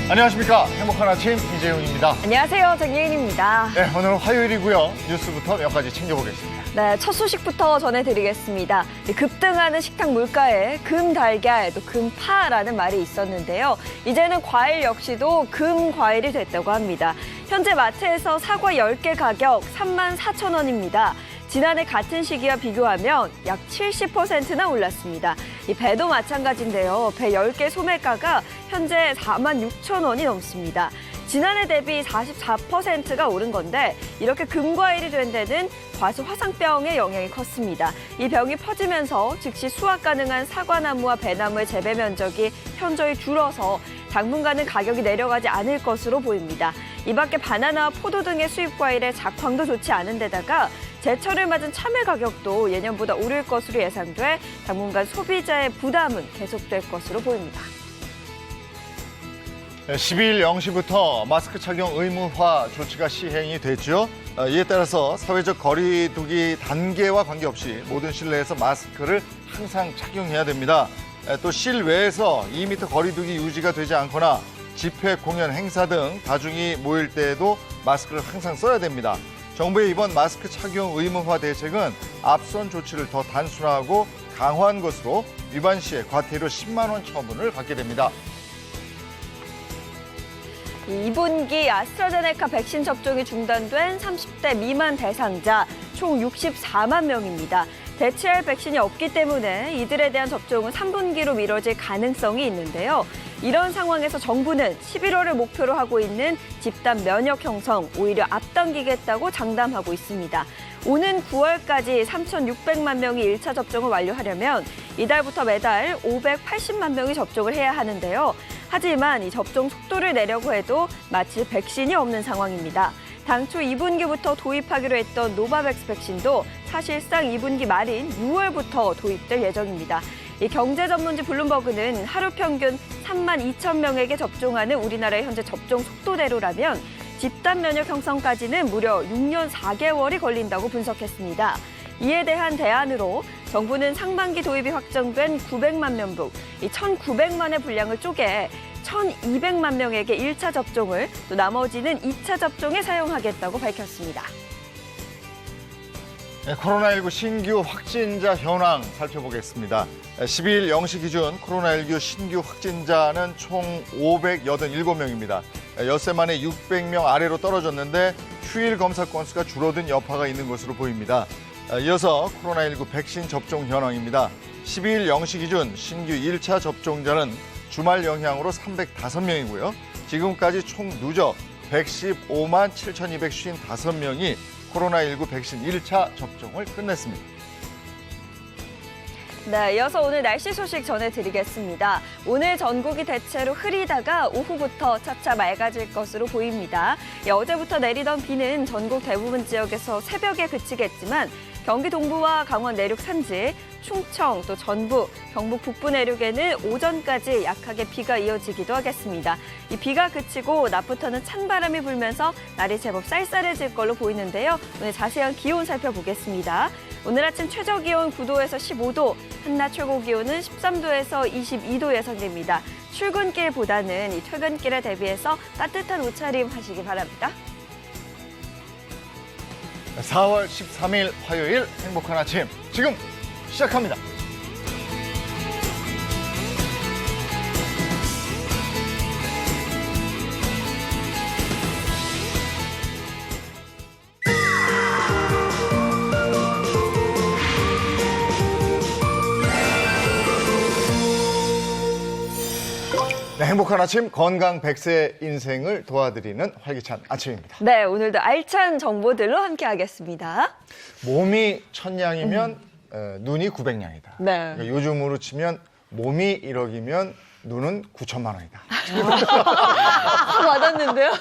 안녕하십니까. 행복한 아침 이재용입니다. 안녕하세요. 정예인입니다. 네, 오늘은 화요일이고요. 뉴스부터 몇 가지 챙겨보겠습니다. 네, 첫 소식부터 전해드리겠습니다. 급등하는 식탁 물가에 금달걀, 또 금파라는 말이 있었는데요. 이제는 과일 역시도 금과일이 됐다고 합니다. 현재 마트에서 사과 10개 가격 34,000원입니다. 지난해 같은 시기와 비교하면 약 70%나 올랐습니다. 이 배도 마찬가지인데요. 배 10개 소매가가 현재 46,000원이 넘습니다. 지난해 대비 44%가 오른 건데 이렇게 금과일이 된 데는 과수 화상병의 영향이 컸습니다. 이 병이 퍼지면서 즉시 수확 가능한 사과나무와 배나무의 재배 면적이 현저히 줄어서 당분간은 가격이 내려가지 않을 것으로 보입니다. 이 밖에 바나나와 포도 등의 수입 과일의 작황도 좋지 않은 데다가 제철을 맞은 참외 가격도 예년보다 오를 것으로 예상돼 당분간 소비자의 부담은 계속될 것으로 보입니다. 12일 0시부터 마스크 착용 의무화 조치가 시행이 됐죠. 이에 따라서 사회적 거리 두기 단계와 관계없이 모든 실내에서 마스크를 항상 착용해야 됩니다. 또 실외에서 2m 거리 두기 유지가 되지 않거나 집회, 공연, 행사 등 다중이 모일 때에도 마스크를 항상 써야 됩니다. 정부의 이번 마스크 착용 의무화 대책은 앞선 조치를 더 단순화하고 강화한 것으로 위반 시에 과태료 10만 원 처분을 받게 됩니다. 2분기 아스트라제네카 백신 접종이 중단된 30대 미만 대상자 총 64만 명입니다. 대체할 백신이 없기 때문에 이들에 대한 접종은 3분기로 미뤄질 가능성이 있는데요. 이런 상황에서 정부는 11월을 목표로 하고 있는 집단 면역 형성 오히려 앞당기겠다고 장담하고 있습니다. 오는 9월까지 3,600만 명이 1차 접종을 완료하려면 이달부터 매달 580만 명이 접종을 해야 하는데요. 하지만 이 접종 속도를 내려고 해도 마치 백신이 없는 상황입니다. 당초 2분기부터 도입하기로 했던 노바백스 백신도 사실상 2분기 말인 6월부터 도입될 예정입니다. 이 경제 전문지 블룸버그는 하루 평균 32,000명에게 접종하는 우리나라의 현재 접종 속도대로라면 집단 면역 형성까지는 무려 6년 4개월이 걸린다고 분석했습니다. 이에 대한 대안으로 정부는 상반기 도입이 확정된 900만 명분, 이 1,900만의 분량을 쪼개 1,200만 명에게 1차 접종을, 또 나머지는 2차 접종에 사용하겠다고 밝혔습니다. 네, 코로나19 신규 확진자 현황 살펴보겠습니다. 12일 0시 기준 코로나19 신규 확진자는 총 587명입니다. 엿새 만에 600명 아래로 떨어졌는데 휴일 검사 건수가 줄어든 여파가 있는 것으로 보입니다. 이어서 코로나19 백신 접종 현황입니다. 12일 0시 기준 신규 1차 접종자는 주말 영향으로 305명이고요. 지금까지 총 누적 115만 7,255명이 코로나19 백신 1차 접종을 끝냈습니다. 네, 이어서 오늘 날씨 소식 전해드리겠습니다. 오늘 전국이 대체로 흐리다가 오후부터 차차 맑아질 것으로 보입니다. 어제부터 내리던 비는 전국 대부분 지역에서 새벽에 그치겠지만 경기 동부와 강원 내륙 산지, 충청, 또 전북, 경북 북부 내륙에는 오전까지 약하게 비가 이어지기도 하겠습니다. 이 비가 그치고 낮부터는 찬바람이 불면서 날이 제법 쌀쌀해질 걸로 보이는데요. 오늘 자세한 기온 살펴보겠습니다. 오늘 아침 최저 기온 9도에서 15도, 한낮 최고 기온은 13도에서 22도 예상됩니다. 출근길보다는 이 퇴근길에 대비해서 따뜻한 옷차림 하시기 바랍니다. 4월 13일 화요일 행복한 아침 지금 시작합니다. 네, 행복한 아침 건강 100세 인생을 도와드리는 활기찬 아침입니다. 네, 오늘도 알찬 정보들로 함께하겠습니다. 몸이 1,000냥이면 눈이 900냥이다. 네. 그러니까 요즘으로 치면 몸이 1억이면 눈은 9천만 원이다. 와닿는데요?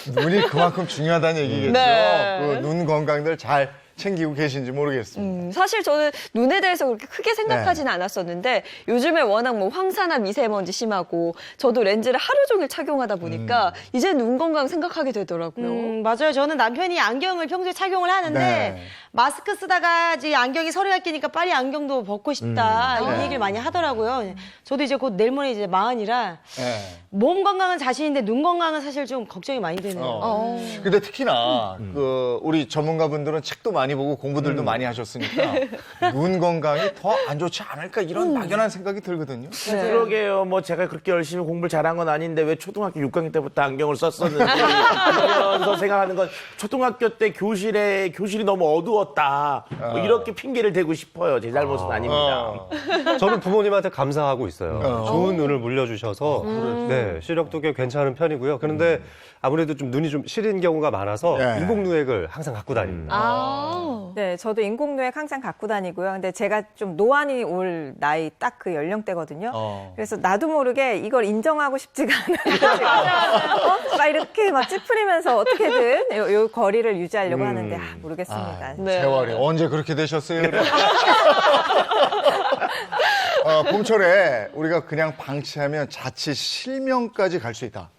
눈이 그만큼 중요하다는 얘기겠죠. 네. 그 눈 건강들 잘 챙기고 계신지 모르겠습니다. 사실 저는 눈에 대해서 그렇게 크게 생각하지는 않았었는데 요즘에 워낙 뭐 황사나 미세먼지 심하고 저도 렌즈를 하루 종일 착용하다 보니까 이제 눈 건강 생각하게 되더라고요. 맞아요. 저는 남편이 안경을 평소에 착용을 하는데 네. 마스크 쓰다가 이제 안경이 서리가 끼니까 빨리 안경도 벗고 싶다 이런 얘기를 많이 하더라고요. 저도 이제 곧 내일 모레 이제 40이라 네. 몸 건강은 자신인데 눈 건강은 사실 좀 걱정이 많이 되네요. 근데 특히나 우리 전문가분들은 책도 많이 보고 공부들도 많이 하셨으니까 눈 건강이 더 안 좋지 않을까 이런 막연한 생각이 들거든요. 그러게요. 뭐 제가 그렇게 열심히 공부를 잘한 건 아닌데 왜 초등학교 6학년 때부터 안경을 썼었는지 그러면서 생각하는 건 초등학교 때 교실이 너무 어두웠다. 뭐 이렇게 핑계를 대고 싶어요. 제 잘못은 아닙니다. 저는 부모님한테 감사하고 있어요. 좋은 눈을 물려주셔서 네, 시력도 꽤 괜찮은 편이고요. 그런데 아무래도 좀 눈이 좀 시린 경우가 많아서 네. 인공누액을 항상 갖고 다닙니다. 네, 저도 인공누액 항상 갖고 다니고요. 근데 제가 좀 노안이 올 나이 딱 그 연령대거든요. 그래서 나도 모르게 이걸 인정하고 싶지가 않아요. 막 이렇게 막 찌푸리면서 어떻게든 요 거리를 유지하려고 하는데 모르겠습니다. 네. 세월이 언제 그렇게 되셨어요? 봄철에 우리가 그냥 방치하면 자칫 실명까지 갈 수 있다.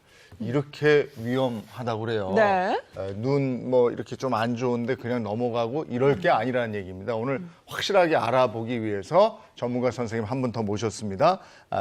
이렇게 위험하다고 그래요. 네. 눈 뭐 이렇게 좀 안 좋은데 그냥 넘어가고 이럴 게 아니라는 얘기입니다. 오늘 확실하게 알아보기 위해서 전문가 선생님 한 분 더 모셨습니다.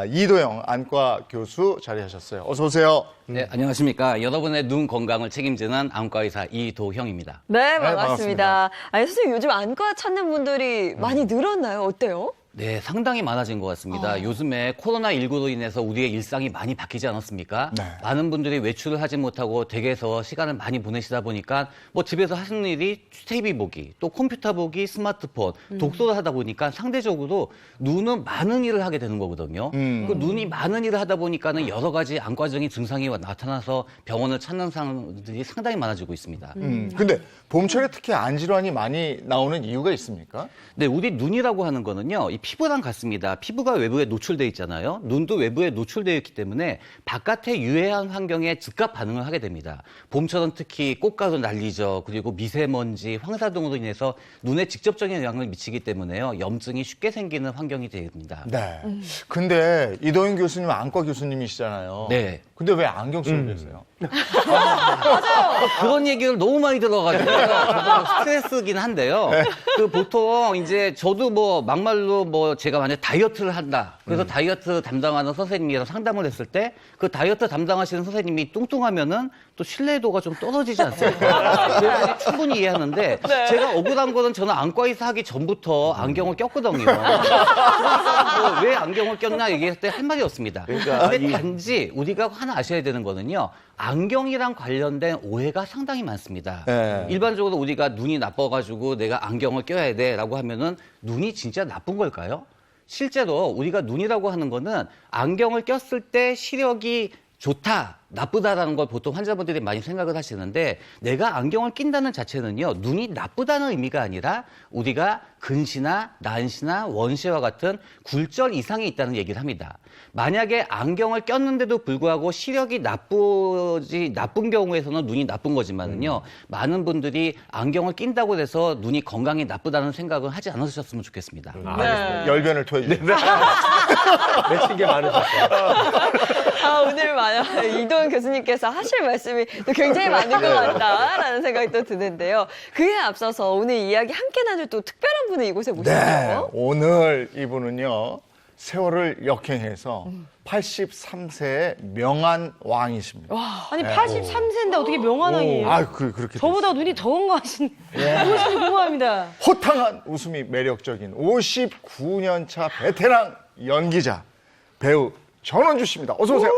이도영 안과 교수 자리하셨어요. 어서 오세요. 네, 안녕하십니까. 여러분의 눈 건강을 책임지는 안과의사 이도형입니다. 네, 반갑습니다. 반갑습니다. 아니, 선생님 요즘 안과 찾는 분들이 많이 늘었나요? 어때요? 네, 상당히 많아진 것 같습니다. 요즘에 코로나19로 인해서 우리의 일상이 많이 바뀌지 않았습니까? 네. 많은 분들이 외출을 하지 못하고 댁에서 시간을 많이 보내시다 보니까 뭐 집에서 하시는 일이 TV 보기, 또 컴퓨터 보기, 스마트폰, 독서를 하다 보니까 상대적으로 눈은 많은 일을 하게 되는 거거든요. 그 눈이 많은 일을 하다 보니까는 여러 가지 안과적인 증상이 나타나서 병원을 찾는 사람들이 상당히 많아지고 있습니다. 근데 봄철에 특히 안질환이 많이 나오는 이유가 있습니까? 네, 우리 눈이라고 하는 거는요, 이 피부랑 같습니다. 피부가 외부에 노출돼 있잖아요. 눈도 외부에 노출되어 있기 때문에 바깥의 유해한 환경에 즉각 반응을 하게 됩니다. 봄철은 특히 꽃가루 난리죠. 그리고 미세먼지, 황사 등으로 인해서 눈에 직접적인 영향을 미치기 때문에요. 염증이 쉽게 생기는 환경이 됩니다. 네. 근데 이도영 교수님 안과 교수님이시잖아요. 네. 근데 왜 안경 쓰고 계세요? 그런 얘기를 너무 많이 들어가지고 저도 스트레스긴 한데요. 그 보통 이제 저도 뭐 막말로 뭐 제가 만약 다이어트를 한다. 그래서 다이어트 담당하는 선생님이랑 상담을 했을 때 그 다이어트 담당하시는 선생님이 뚱뚱하면은 또 신뢰도가 좀 떨어지지 않습니까? 그래서 충분히 이해하는데 제가 억울한 거는 저는 안과의사 하기 전부터 안경을 꼈거든요. 그러니까 뭐 왜 안경을 꼈나 얘기했을 때 할 말이 없습니다. 그러니까 근데 단지 우리가 하나 아셔야 되는 거는요. 안경이랑 관련된 오해가 상당히 많습니다. 네. 일반적으로 우리가 눈이 나빠가지고 내가 안경을 껴야 돼라고 하면은 눈이 진짜 나쁜 걸까요? 실제로 우리가 눈이라고 하는 거는 안경을 꼈을 때 시력이 좋다, 나쁘다라는 걸 보통 환자분들이 많이 생각을 하시는데 내가 안경을 낀다는 자체는요, 눈이 나쁘다는 의미가 아니라 우리가 근시나 난시나 원시와 같은 굴절 이상이 있다는 얘기를 합니다. 만약에 안경을 꼈는데도 불구하고 시력이 나쁜 경우에서는 눈이 나쁜 거지만은요, 많은 분들이 안경을 낀다고 해서 눈이 건강이 나쁘다는 생각은 하지 않으셨으면 좋겠습니다. 알겠습니다. 열변을 토해주세요. 맺힌 게 많으셨어요. 오늘 이도현 교수님께서 하실 말씀이 또 굉장히 많은 것 같다라는 생각이 또 드는데요. 그에 앞서서 오늘 이야기 함께 나눌 또 특별한 분을 이곳에 네. 모셨죠. 오늘 이분은요, 세월을 역행해서 83세의 명한 왕이십니다. 아니 83세인데 어떻게 명환왕이에요? 그렇게 저보다 눈이 더 건강하신 누구신지 궁금합니다. 호탕한 웃음이 매력적인 59년 차 베테랑 연기자 배우 전원주 씨입니다. 어서 오세요.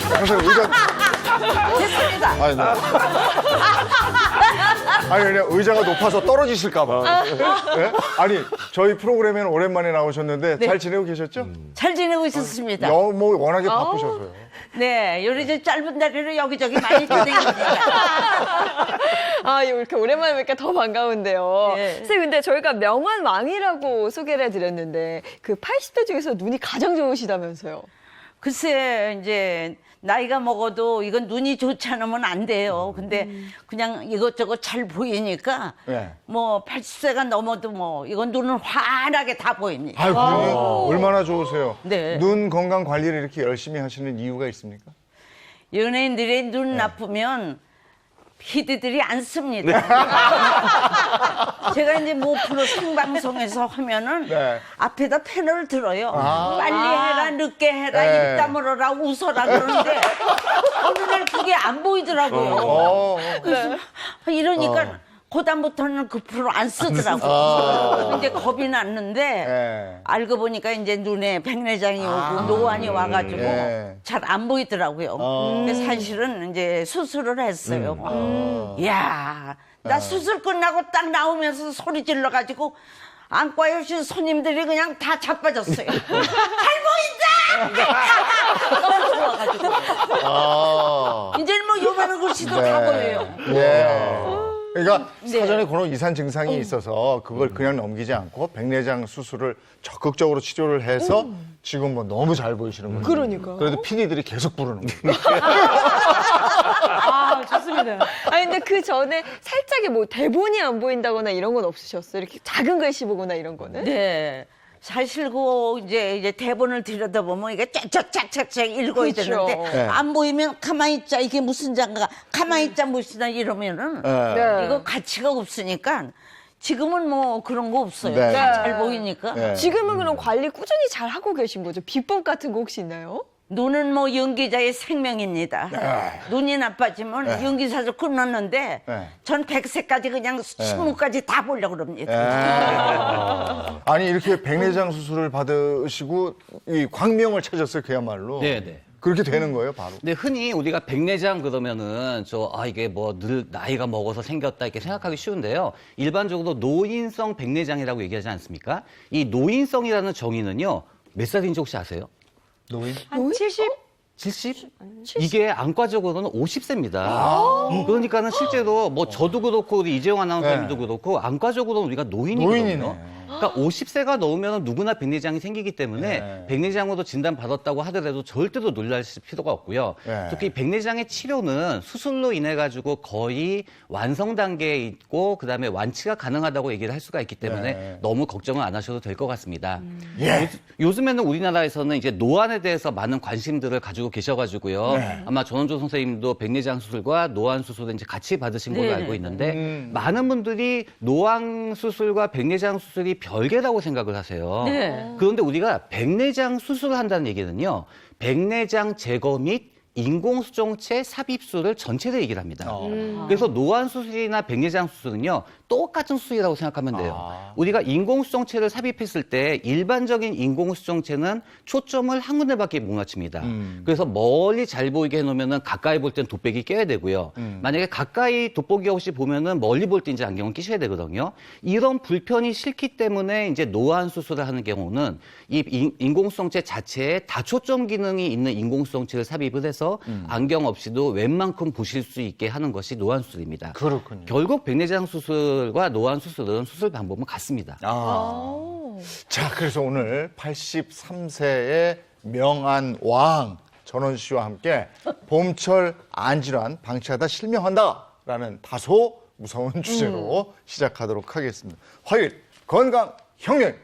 선생님 의자 됐습니다. 아니 그냥 의자가 높아서 떨어지실까봐. 네? 아니 저희 프로그램에는 오랜만에 나오셨는데 잘 지내고 계셨죠? 잘 지내고 있었습니다. 뭐 워낙에 바쁘셔서요. 네, 요리 저 짧은 다리로 여기저기 많이 다니니까. 아, 이렇게 오랜만에 뵈니까 더 반가운데요. 네. 선생님, 근데 저희가 명환 왕이라고 소개를 해드렸는데 그 80대 중에서 눈이 가장 좋으시다면서요? 글쎄, 이제 나이가 먹어도 이건 눈이 좋지 않으면 안 돼요. 근데 그냥 이것저것 잘 보이니까 네. 뭐 80세가 넘어도 뭐 이건 눈은 환하게 다 보입니다. 아유, 그래요? 얼마나 좋으세요? 네. 눈 건강 관리를 이렇게 열심히 하시는 이유가 있습니까? 연예인들이 눈 나쁘면 피디들이 안 씁니다. 제가 이제 뭐 프로 생방송에서 하면은 네. 앞에다 패널을 들어요. 빨리 해라, 늦게 해라, 네. 입 다물어라, 웃어라 그러는데 어느 날 그게 안 보이더라고요. 그래서 이러니까 그다음부터는 그 프로 안 쓰더라고요. 이제 겁이 났는데 네. 알고 보니까 이제 눈에 백내장이 오고 노안이 와가지고 네. 잘 안 보이더라고요. 근데 사실은 이제 수술을 했어요. 이야, 나 수술 끝나고 딱 나오면서 소리 질러가지고 안과에 오신 손님들이 그냥 다 자빠졌어요. 잘 보인다! 이제는 뭐 요만한 글씨도 다 보여요. 예. 그러니까 네. 사전에 그런 이산 증상이 있어서 그걸 그냥 넘기지 않고 백내장 수술을 적극적으로 치료를 해서 지금 뭐 너무 잘 보이시는 거예요. 그러니까요. 그래도 PD들이 계속 부르는 거예요. 아, 좋습니다. 아니, 근데 그 전에 살짝의 뭐 대본이 안 보인다거나 이런 건 없으셨어요? 이렇게 작은 글씨 보거나 이런 거는? 네. 사실 그 이제 대본을 들여다보면 이게 쫙쫙쫙쫙 읽어야 그렇죠. 되는데 네. 안 보이면 가만히 있자 이게 무슨 장가 가만히 있자 무슨 이러면은 네. 이거 가치가 없으니까 지금은 뭐 그런 거 없어요. 네. 다 잘 보이니까. 네. 지금은 그럼 관리 꾸준히 잘 하고 계신 거죠? 비법 같은 거 혹시 있나요? 눈은 뭐 연기자의 생명입니다. 눈이 나빠지면 연기사도 끊었는데 네. 전 100세까지 그냥 20까지 다 보려고 그럽니다. 아니 이렇게 백내장 수술을 받으시고 이 광명을 찾았어요, 그야말로. 네네. 그렇게 되는 거예요, 바로. 근데 흔히 우리가 백내장 그러면은 이게 뭐 늘 나이가 먹어서 생겼다 이렇게 생각하기 쉬운데요. 일반적으로 노인성 백내장이라고 얘기하지 않습니까? 이 노인성이라는 정의는요. 몇 살인지 혹시 아세요? 노인? 한 70? 70? 이게 안과적으로는 50세입니다. 그러니까는 실제로 뭐 저도 그렇고 우리 이재용 아나운서님도 그렇고 안과적으로는 우리가 노인이거든요. 노인이네. 그러니까 50세가 넘으면 누구나 백내장이 생기기 때문에 네. 백내장으로 진단받았다고 하더라도 절대로 놀라실 필요가 없고요. 네. 특히 백내장의 치료는 수술로 인해 가지고 거의 완성 단계에 있고 그다음에 완치가 가능하다고 얘기를 할 수가 있기 때문에 네. 너무 걱정은 안 하셔도 될 것 같습니다. 예. 요즘에는 우리나라에서는 이제 노안에 대해서 많은 관심들을 가지고 계셔가지고요. 네. 아마 전원조 선생님도 백내장 수술과 노안 수술을 이제 같이 받으신 걸로 네. 알고 있는데 많은 분들이 노안 수술과 백내장 수술이 별개라고 생각을 하세요. 네. 그런데 우리가 백내장 수술을 한다는 얘기는요. 백내장 제거 및 인공수정체 삽입술을 전체를 얘기를 합니다. 그래서 노안 수술이나 백내장 수술은요. 똑같은 수술이라고 생각하면 돼요. 우리가 인공수정체를 삽입했을 때 일반적인 인공수정체는 초점을 한 군데밖에 못 맞춥니다. 그래서 멀리 잘 보이게 해놓으면은 가까이 볼 땐 돋보기 껴야 되고요. 만약에 가까이 돋보기 없이 보면은 멀리 볼 때 이제 안경을 끼셔야 되거든요. 이런 불편이 싫기 때문에 이제 노안 수술을 하는 경우는 이 인공수정체 자체에 다초점 기능이 있는 인공수정체를 삽입을 해서 안경 없이도 웬만큼 보실 수 있게 하는 것이 노안 수술입니다. 그렇군요. 결국 백내장 수술과 노안 수술은 수술 방법은 같습니다. 자, 그래서 오늘 83세의 명안 왕 전원 씨와 함께 봄철 안질환 방치하다 실명한다라는 다소 무서운 주제로 시작하도록 하겠습니다. 화요일 건강 혁명.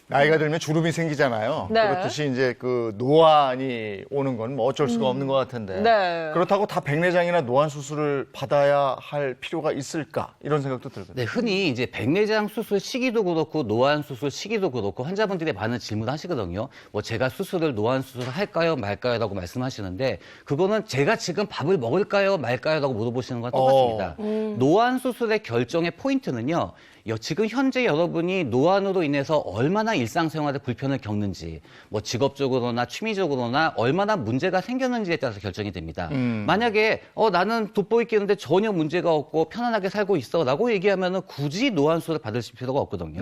나이가 들면 주름이 생기잖아요. 네. 그렇듯이 이제 그 노안이 오는 건 뭐 어쩔 수가 없는 것 같은데. 네. 그렇다고 다 백내장이나 노안 수술을 받아야 할 필요가 있을까? 이런 생각도 들거든요. 네, 흔히 이제 백내장 수술 시기도 그렇고 노안 수술 시기도 그렇고 환자분들이 많은 질문을 하시거든요. 뭐 제가 수술을 노안 수술을 할까요, 말까요?라고 말씀하시는데 그거는 제가 지금 밥을 먹을까요, 말까요?라고 물어보시는 건 똑같습니다. 노안 수술의 결정의 포인트는요. 지금 현재 여러분이 노안으로 인해서 얼마나 일상생활에 불편을 겪는지, 뭐 직업적으로나 취미적으로나 얼마나 문제가 생겼는지에 따라서 결정이 됩니다. 만약에 나는 돋보이 끼는데 전혀 문제가 없고 편안하게 살고 있어라고 얘기하면은 굳이 노안수를 받으실 필요가 없거든요.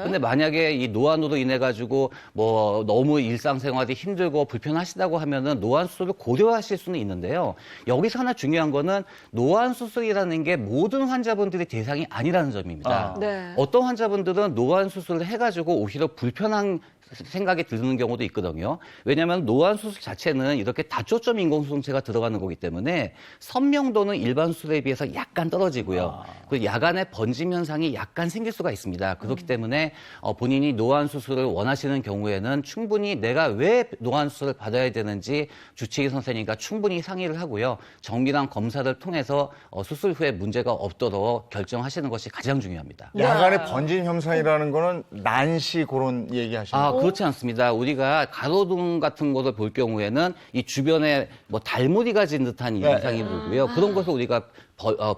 근데 만약에 이 노안으로 인해 가지고 뭐 너무 일상생활이 힘들고 불편하시다고 하면은 노안 수술을 고려하실 수는 있는데요. 여기서 하나 중요한 거는 노안 수술이라는 게 모든 환자분들이 대상이 아니라는 점입니다. 네. 어떤 환자분들은 노안 수술을 해가지고 오히려 불편한 생각이 드는 경우도 있거든요. 왜냐하면 노안 수술 자체는 이렇게 다초점 인공수정체가 들어가는 거기 때문에 선명도는 일반 수술에 비해서 약간 떨어지고요. 그리고 야간에 번짐 현상이 약간 생길 수가 있습니다. 그렇기 때문에 본인이 노안 수술을 원하시는 경우에는 충분히 내가 왜 노안 수술을 받아야 되는지 주치의 선생님과 충분히 상의를 하고요. 정밀한 검사를 통해서 수술 후에 문제가 없도록 결정하시는 것이 가장 중요합니다. 야간에 번진 현상이라는 거는 난시 그런 얘기하시는 거예요? 그렇지 않습니다. 우리가 가로등 같은 것을 볼 경우에는 이 주변에 뭐 달무리가 진 듯한 이상이 보고요. 그런 것을 우리가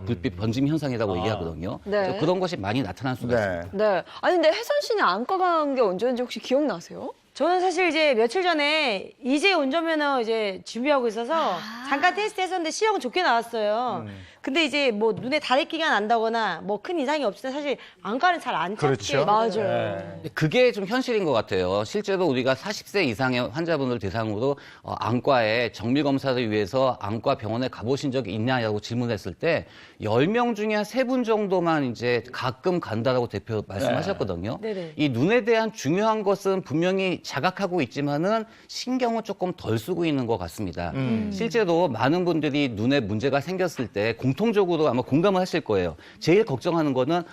불빛 번짐 현상이라고 얘기하거든요. 네. 그래서 그런 것이 많이 나타날 수가 있습니다. 네. 아니 근데 혜선 씨는 안과 간 게 언제인지 혹시 기억나세요? 저는 사실 이제 며칠 전에 이제 운전면허 이제 준비하고 있어서 잠깐 테스트 했었는데 시험은 좋게 나왔어요. 근데 이제 뭐 눈에 다래끼가 난다거나 뭐 큰 이상이 없으면 사실 안과는 잘 안 찾게. 그렇죠. 맞아요. 그게 좀 현실인 것 같아요. 실제로 우리가 40세 이상의 환자분들 대상으로 안과에 정밀 검사를 위해서 안과 병원에 가보신 적이 있냐고 질문했을 때 10명 중에 한 3분 정도만 이제 가끔 간다라고 대표 말씀하셨거든요. 네네. 이 눈에 대한 중요한 것은 분명히 자각하고 있지만은 신경을 조금 덜 쓰고 있는 것 같습니다. 실제로 많은 분들이 눈에 문제가 생겼을 때 공통적으로 아마 공감을 하실 거예요. 제일 걱정하는 거는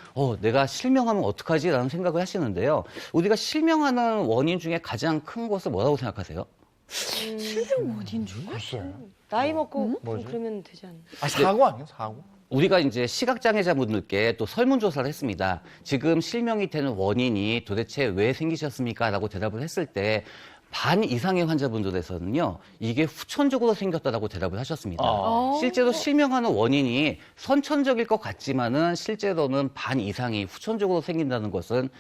내가 실명하면 어떡하지라는 생각을 하시는데요. 우리가 실명하는 원인 중에 가장 큰 것은 뭐라고 생각하세요? 실명 원인 중? 글쎄요. 나이 먹고 그러면 되지 않나? 사고 아니에요? 사고? 우리가 이제 시각장애자분들께 또 설문조사를 했습니다. 지금 실명이 되는 원인이 도대체 왜 생기셨습니까? 라고 대답을 했을 때 반 이상의 환자분들에서는요, 이게 후천적으로 생겼다라고 대답을 하셨습니다. 실제로 실명하는 원인이 선천적일 것 같지만은 실제로는 반 이상이 후천적으로 생긴다는 것은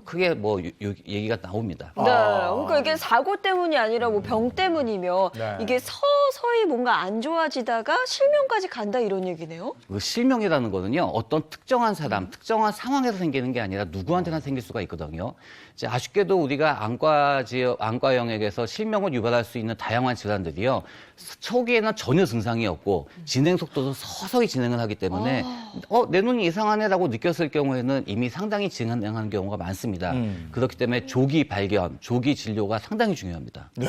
크게 뭐 얘기가 나옵니다. 네. 그러니까 이게 사고 때문이 아니라 뭐 병 때문이며 이게 서서히 뭔가 안 좋아지다가 실명까지 간다 이런 얘기네요. 그 실명이라는 거는요, 어떤 특정한 사람, 특정한 상황에서 생기는 게 아니라 누구한테나 생길 수가 있거든요. 이제 아쉽게도 우리가 안과 영역에서 실명을 유발할 수 있는 다양한 질환들이요, 초기에는 전혀 증상이 없고 진행 속도도 서서히 진행을 하기 때문에 내 눈이 이상하네라고 느꼈을 경우에는 이미 상당히 진행하는 경우가 많습니다. 그렇기 때문에 조기 발견, 조기 진료가 상당히 중요합니다. 네.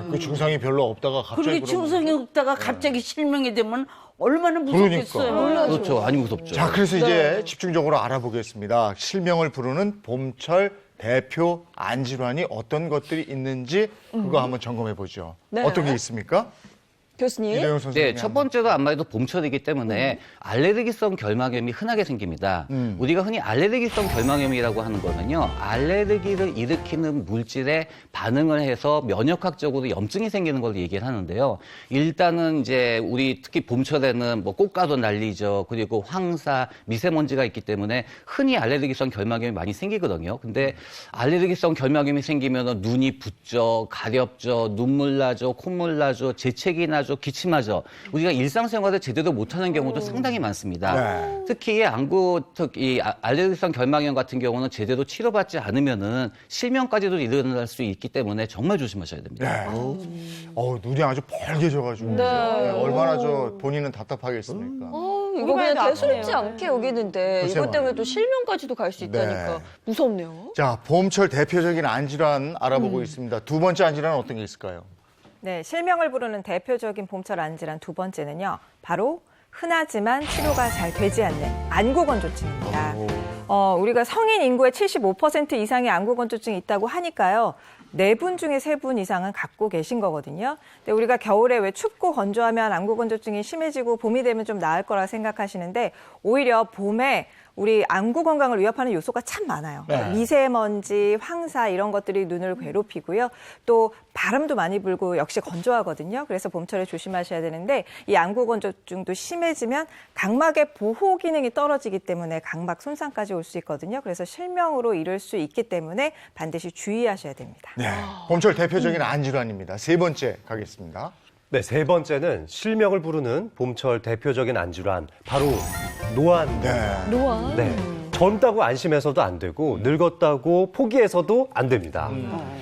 그 증상이 별로 없다가 갑자기 그렇게 그러면. 증상이 없다가 갑자기 실명이 되면 얼마나 무섭겠어요. 그러니까. 그렇죠. 아니 무섭죠. 자, 그래서 이제 집중적으로 알아보겠습니다. 실명을 부르는 봄철 대표 안질환이 어떤 것들이 있는지 그거 한번 점검해 보죠. 네. 어떤 게 있습니까? 교수님. 이대용 선생님. 네, 첫 번째로 아무래도 봄철이기 때문에 알레르기성 결막염이 흔하게 생깁니다. 우리가 흔히 알레르기성 결막염이라고 하는 거는요, 알레르기를 일으키는 물질에 반응을 해서 면역학적으로 염증이 생기는 걸 얘기를 하는데요. 일단은 이제 우리 특히 봄철에는 뭐 꽃가루 날리죠. 그리고 황사, 미세먼지가 있기 때문에 흔히 알레르기성 결막염이 많이 생기거든요. 근데 알레르기성 결막염이 생기면 눈이 붓죠, 가렵죠, 눈물 나죠, 콧물 나죠, 재채기 나죠, 기침하죠. 우리가 일상생활을 제대로 못하는 경우도 상당히 많습니다. 네. 특히 이 알레르기성 결막염 같은 경우는 제대로 치료받지 않으면은 실명까지도 일어날 수 있기 때문에 정말 조심하셔야 됩니다. 네. 눈이 아주 벌개져가지고. 네. 네, 얼마나 본인은 답답하겠습니까? 이거 그냥 우리가 대수롭지 아프네요. 않게 여기는데 글쎄 이것 때문에 말이에요. 또 실명까지도 갈 수 있다니까 네. 무섭네요. 자, 봄철 대표적인 안질환 알아보고 있습니다. 두 번째 안질환은 어떤 게 있을까요? 네, 실명을 부르는 대표적인 봄철 안질환 두 번째는요, 바로 흔하지만 치료가 잘 되지 않는 안구건조증입니다. 우리가 성인 인구의 75% 이상의 안구건조증이 있다고 하니까요, 4분 중에 3분 이상은 갖고 계신 거거든요. 근데 우리가 겨울에 왜 춥고 건조하면 안구건조증이 심해지고 봄이 되면 좀 나을 거라 생각하시는데 오히려 봄에 우리 안구 건강을 위협하는 요소가 참 많아요. 네. 미세먼지, 황사 이런 것들이 눈을 괴롭히고요. 또 바람도 많이 불고 역시 건조하거든요. 그래서 봄철에 조심하셔야 되는데 이 안구 건조증도 심해지면 각막의 보호 기능이 떨어지기 때문에 각막 손상까지 올 수 있거든요. 그래서 실명으로 이를 수 있기 때문에 반드시 주의하셔야 됩니다. 네. 봄철 대표적인 안질환입니다. 세 번째 가겠습니다. 네, 세 번째는 실명을 부르는 봄철 대표적인 안질환, 바로 노안. 노안. 네. 젊다고 안심해서도 안 되고 늙었다고 포기해서도 안 됩니다.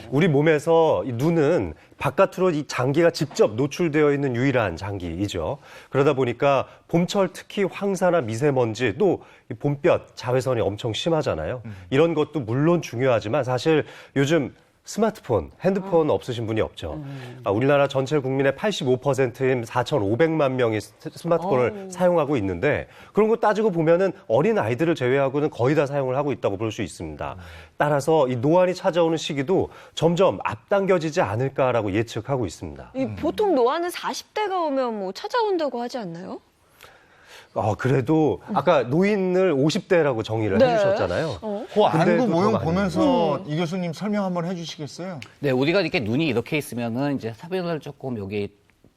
우리 몸에서 이 눈은 바깥으로 이 장기가 직접 노출되어 있는 유일한 장기이죠. 그러다 보니까 봄철 특히 황사나 미세먼지 또 이 봄볕, 자외선이 엄청 심하잖아요. 이런 것도 물론 중요하지만 사실 요즘 스마트폰, 핸드폰 없으신 분이 없죠. 우리나라 전체 국민의 85%인 4,500만 명이 스마트폰을 사용하고 있는데 그런 거 따지고 보면은 어린 아이들을 제외하고는 거의 다 사용을 하고 있다고 볼 수 있습니다. 따라서 이 노안이 찾아오는 시기도 점점 앞당겨지지 않을까라고 예측하고 있습니다. 보통 노안은 40대가 오면 뭐 찾아온다고 하지 않나요? 그래도 아까 노인을 50대라고 정의를 네. 해주셨잖아요. 그 안구 근데도 모형 더 많이. 보면서 이 교수님 설명 한번 해주시겠어요? 네, 우리가 이렇게 눈이 이렇게 있으면은 이제 사변을 조금 여기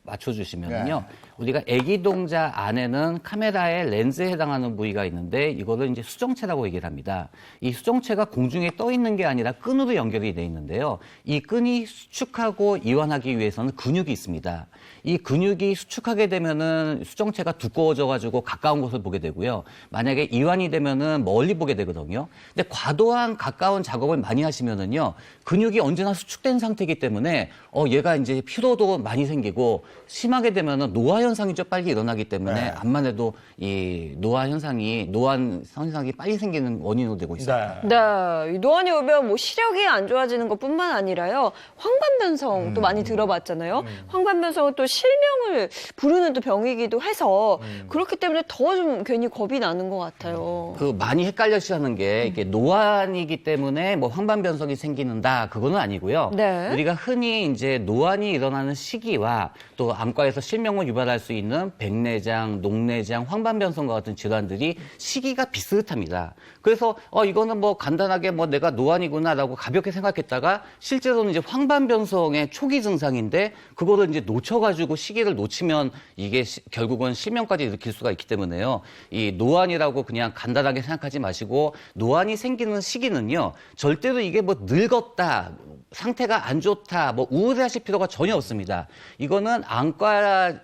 맞춰주시면은요. 우리가 애기 동자 안에는 카메라의 렌즈에 해당하는 부위가 있는데 이거를 이제 수정체라고 얘기를 합니다. 이 수정체가 공중에 떠 있는 게 아니라 끈으로 연결이 돼 있는데요. 이 끈이 수축하고 이완하기 위해서는 근육이 있습니다. 이 근육이 수축하게 되면은 수정체가 두꺼워져 가지고 가까운 곳을 보게 되고요. 만약에 이완이 되면은 멀리 보게 되거든요. 근데 과도한 가까운 작업을 많이 하시면은요. 근육이 언제나 수축된 상태이기 때문에 얘가 이제 피로도 많이 생기고 심하게 되면은 노화 현상이 좀 빨리 일어나기 때문에 암만 해도 이 노안 현상이 빨리 생기는 원인으로 되고 있습니다. 네, 이 노안이 오면 뭐 시력이 안 좋아지는 것뿐만 아니라요, 황반변성 또 많이 들어봤잖아요. 황반변성은 또 실명을 부르는 또 병이기도 해서 그렇기 때문에 더 좀 괜히 겁이 나는 것 같아요. 그 많이 헷갈려시하는 게 이게 노안이기 때문에 뭐 황반변성이 생기는다 그거는 아니고요. 네. 우리가 흔히 이제 노안이 일어나는 시기와 또 안과에서 실명을 유발할 수 있는 백내장, 녹내장, 황반변성과 같은 질환들이 시기가 비슷합니다. 그래서 이거는 뭐 간단하게 뭐 내가 노안이구나라고 가볍게 생각했다가 실제로는 이제 황반변성의 초기 증상인데 그거를 이제 놓쳐가지고 시기를 놓치면 이게 결국은 실명까지 일으킬 수가 있기 때문에요. 이 노안이라고 그냥 간단하게 생각하지 마시고 노안이 생기는 시기는요. 절대로 이게 뭐 늙었다, 상태가 안 좋다, 뭐 우울해하실 필요가 전혀 없습니다. 이거는 안과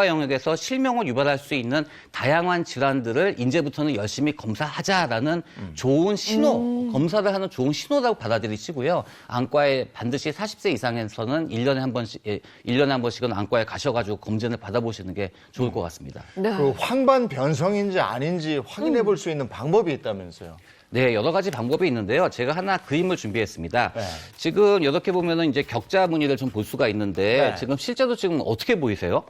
영역에서 실명을 유발할 수 있는 다양한 질환들을 이제부터는 열심히 검사하자라는 좋은 신호, 검사를 하는 좋은 신호라고 받아들이시고요. 안과에 반드시 40세 이상에서는 1년에 한 번씩은 안과에 가셔가지고 검진을 받아보시는 게 좋을 것 같습니다. 네. 그 황반 변성인지 아닌지 확인해 볼 수 있는 방법이 있다면서요? 네, 여러 가지 방법이 있는데요. 제가 하나 그림을 준비했습니다. 네. 지금 이렇게 보면은 이제 격자 무늬를 좀 볼 수가 있는데 네. 지금 실제로 지금 어떻게 보이세요?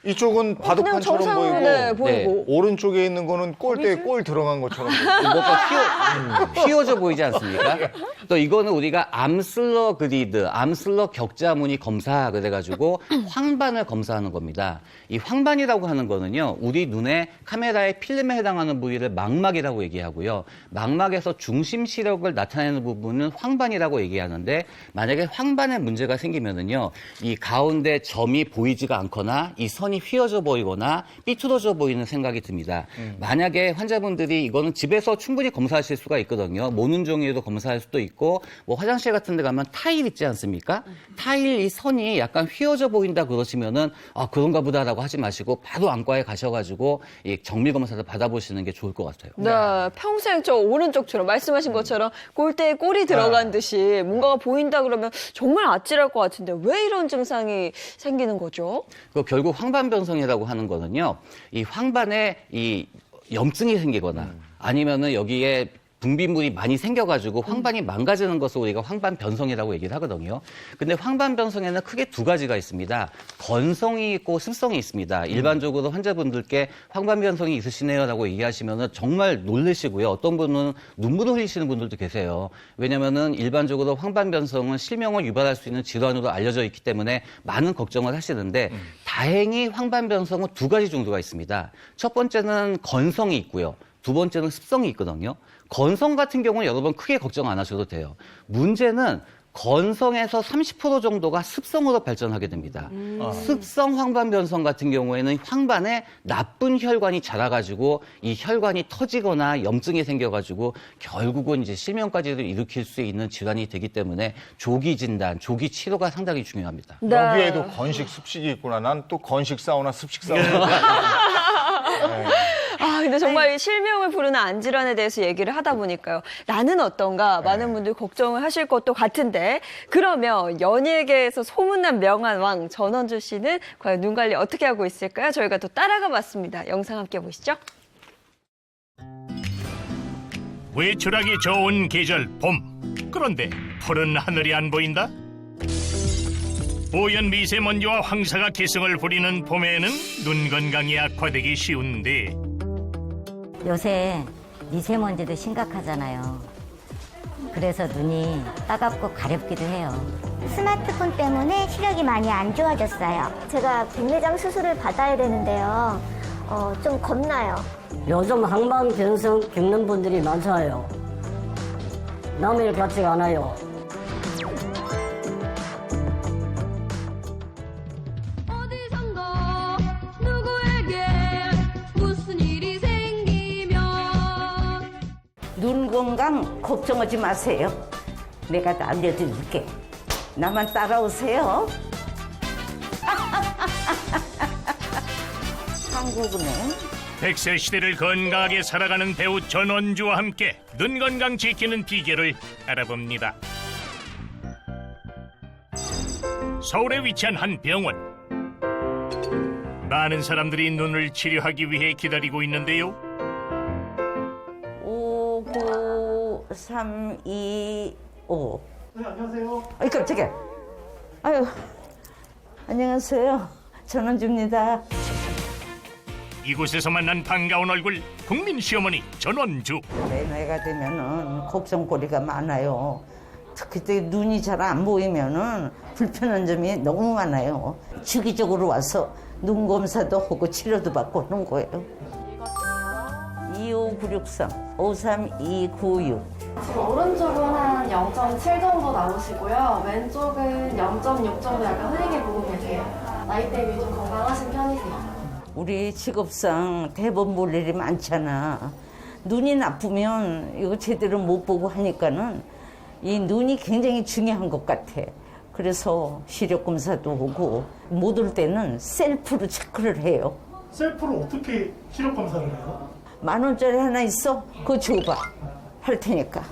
이쪽은 그냥 바둑판처럼 정상으로 보이고 네, 보이고. 오른쪽에 있는 거는 골대에 골 들어간 것처럼 보이고 뭔가 휘어져 보이지 않습니까? 또 이거는 우리가 암슬러 그리드, 암슬러 격자 무늬 검사 그래가지고 황반을 검사하는 겁니다. 이 황반이라고 하는 거는요, 우리 눈에 카메라의 필름에 해당하는 부위를 망막이라고 얘기하고요. 망막에서 중심 시력을 나타내는 부분은 황반이라고 얘기하는데 만약에 황반에 문제가 생기면은요, 이 가운데 점이 보이지가 않거나 이 선이 휘어져 보이거나 삐뚤어져 보이는 생각이 듭니다. 만약에 환자분들이 이거는 집에서 충분히 검사하실 수가 있거든요. 모는 종이로 검사할 수도 있고 뭐 화장실 같은 데 가면 타일 있지 않습니까? 타일 이 선이 약간 휘어져 보인다 그러시면은 그런가 보다라고 하지 마시고 바로 안과에 가셔가지고 이 정밀 검사를 받아보시는 게 좋을 것 같아요. 네, 평생 저 오른쪽처럼 말씀하신 것처럼 골대에 골이 들어간 듯이 뭔가가 보인다 그러면 정말 아찔할 것 같은데 왜 이런 증상이 생기는 거죠? 결국 황반변성이라고 하는 거는요, 이 황반에 이 염증이 생기거나 아니면은 여기에 분비물이 많이 생겨가지고 황반이 망가지는 것을 우리가 황반변성이라고 얘기를 하거든요. 근데 황반변성에는 크게 두 가지가 있습니다. 건성이 있고 습성이 있습니다. 일반적으로 환자분들께 황반변성이 있으시네요라고 얘기하시면은 정말 놀라시고요. 어떤 분은 눈물을 흘리시는 분들도 계세요. 왜냐면은 일반적으로 황반변성은 실명을 유발할 수 있는 질환으로 알려져 있기 때문에 많은 걱정을 하시는데 다행히 황반변성은 두 가지 정도가 있습니다. 첫 번째는 건성이 있고요. 두 번째는 습성이 있거든요. 건성 같은 경우는 여러분 크게 걱정 안 하셔도 돼요. 문제는 건성에서 30% 정도가 습성으로 발전하게 됩니다. 습성 황반변성 같은 경우에는 황반에 나쁜 혈관이 자라가지고 이 혈관이 터지거나 염증이 생겨가지고 결국은 이제 실명까지도 일으킬 수 있는 질환이 되기 때문에 조기 진단, 조기 치료가 상당히 중요합니다. 네. 여기에도 건식, 습식이 있구나. 난 또 건식 사우나, 습식 사우나. 아, 근데 정말 이 실명을 부르는 안질환에 대해서 얘기를 하다 보니까요. 나는 어떤가 많은 분들 걱정을 하실 것도 같은데 그러면 연예계에서 소문난 명한 왕 전원주 씨는 과연 눈 관리 어떻게 하고 있을까요? 저희가 또 따라가 봤습니다. 영상 함께 보시죠. 외출하기 좋은 계절 봄. 그런데 푸른 하늘이 안 보인다? 오염 미세먼지와 황사가 기승을 부리는 봄에는 눈 건강이 악화되기 쉬운데 요새 미세먼지도 심각하잖아요. 그래서 눈이 따갑고 가렵기도 해요. 스마트폰 때문에 시력이 많이 안 좋아졌어요. 제가 백내장 수술을 받아야 되는데요. 좀 겁나요. 요즘 항반 변성 겪는 분들이 많아요. 남일 같지가 않아요. 어디선가 누구에게 무슨 일이 생기면 눈 건강 걱정하지 마세요. 내가 다 알려드릴게. 나만 따라오세요. 한국은행 100세 시대를 건강하게 살아가는 배우 전원주와 함께 눈 건강 지키는 비결을 알아봅니다. 서울에 위치한 한 병원. 많은 사람들이 눈을 치료하기 위해 기다리고 있는데요. 59325. 네, 안녕하세요. 아이 깜짝이야. 아유, 안녕하세요. 전원주입니다. 이곳에서 만난 반가운 얼굴 국민 시어머니 전원주. 내 나이가 되면은 걱정거리가 많아요. 특히 또 눈이 잘 안 보이면은 불편한 점이 너무 많아요. 주기적으로 와서 눈 검사도 하고 치료도 받고 하는 거예요. 25963 53296. 지금 오른쪽은 한 0.7 정도 나오시고요. 왼쪽은 0.6 정도 약간 흐리게 보고 계세요. 나이 대비 좀 건강하신 편이세요. 우리 직업상 대본 볼 일이 많잖아. 눈이 나쁘면 이거 제대로 못 보고 하니까는 이 눈이 굉장히 중요한 것 같아. 그래서 시력 검사도 하고 못 올 때는 셀프로 체크를 해요. 셀프로 어떻게 시력 검사를 해요? 10,000원짜리 하나 있어? 그거 줘봐. 할 테니까.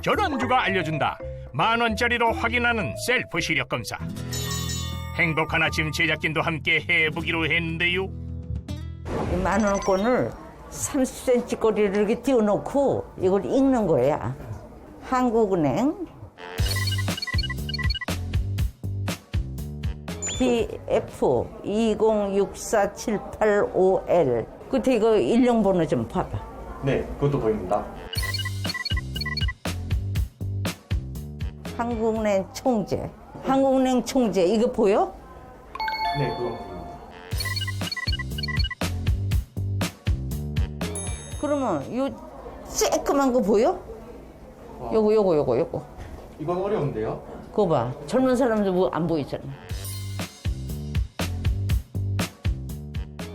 전원주가 알려준다. 10,000원짜리로 확인하는 셀프 시력 검사. 행복한 아침 제작진도 함께 해보기로 했는데요. 이 10,000원권을 30cm 거리를 이렇게 띄워놓고 이걸 읽는 거야. 한국은행 BF 2064785L. 끝에 이거 일령번호 좀 봐봐. 네, 그것도 보입니다. 한국은행 총재. 한국은행 총재 이거 보여? 네, 그건 보입니다. 그러면 요 쬐끄만 거 보여? 요거. 이건 어려운데요? 그거 봐. 젊은 사람들 뭐 안 보이잖아.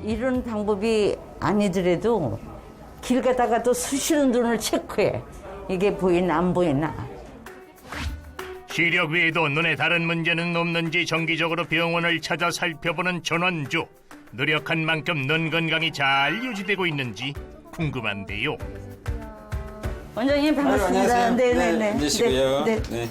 이런 방법이 아니더라도 길 가다가도 쑤시는 눈을 체크해. 이게 보이나 안 보이나. 시력 외에도 눈에 다른 문제는 없는지 정기적으로 병원을 찾아 살펴보는 전원주. 노력한 만큼 눈 건강이 잘 유지되고 있는지 궁금한데요. 원장님 반갑습니다. 네네네. 힘내시고요. 네. 네.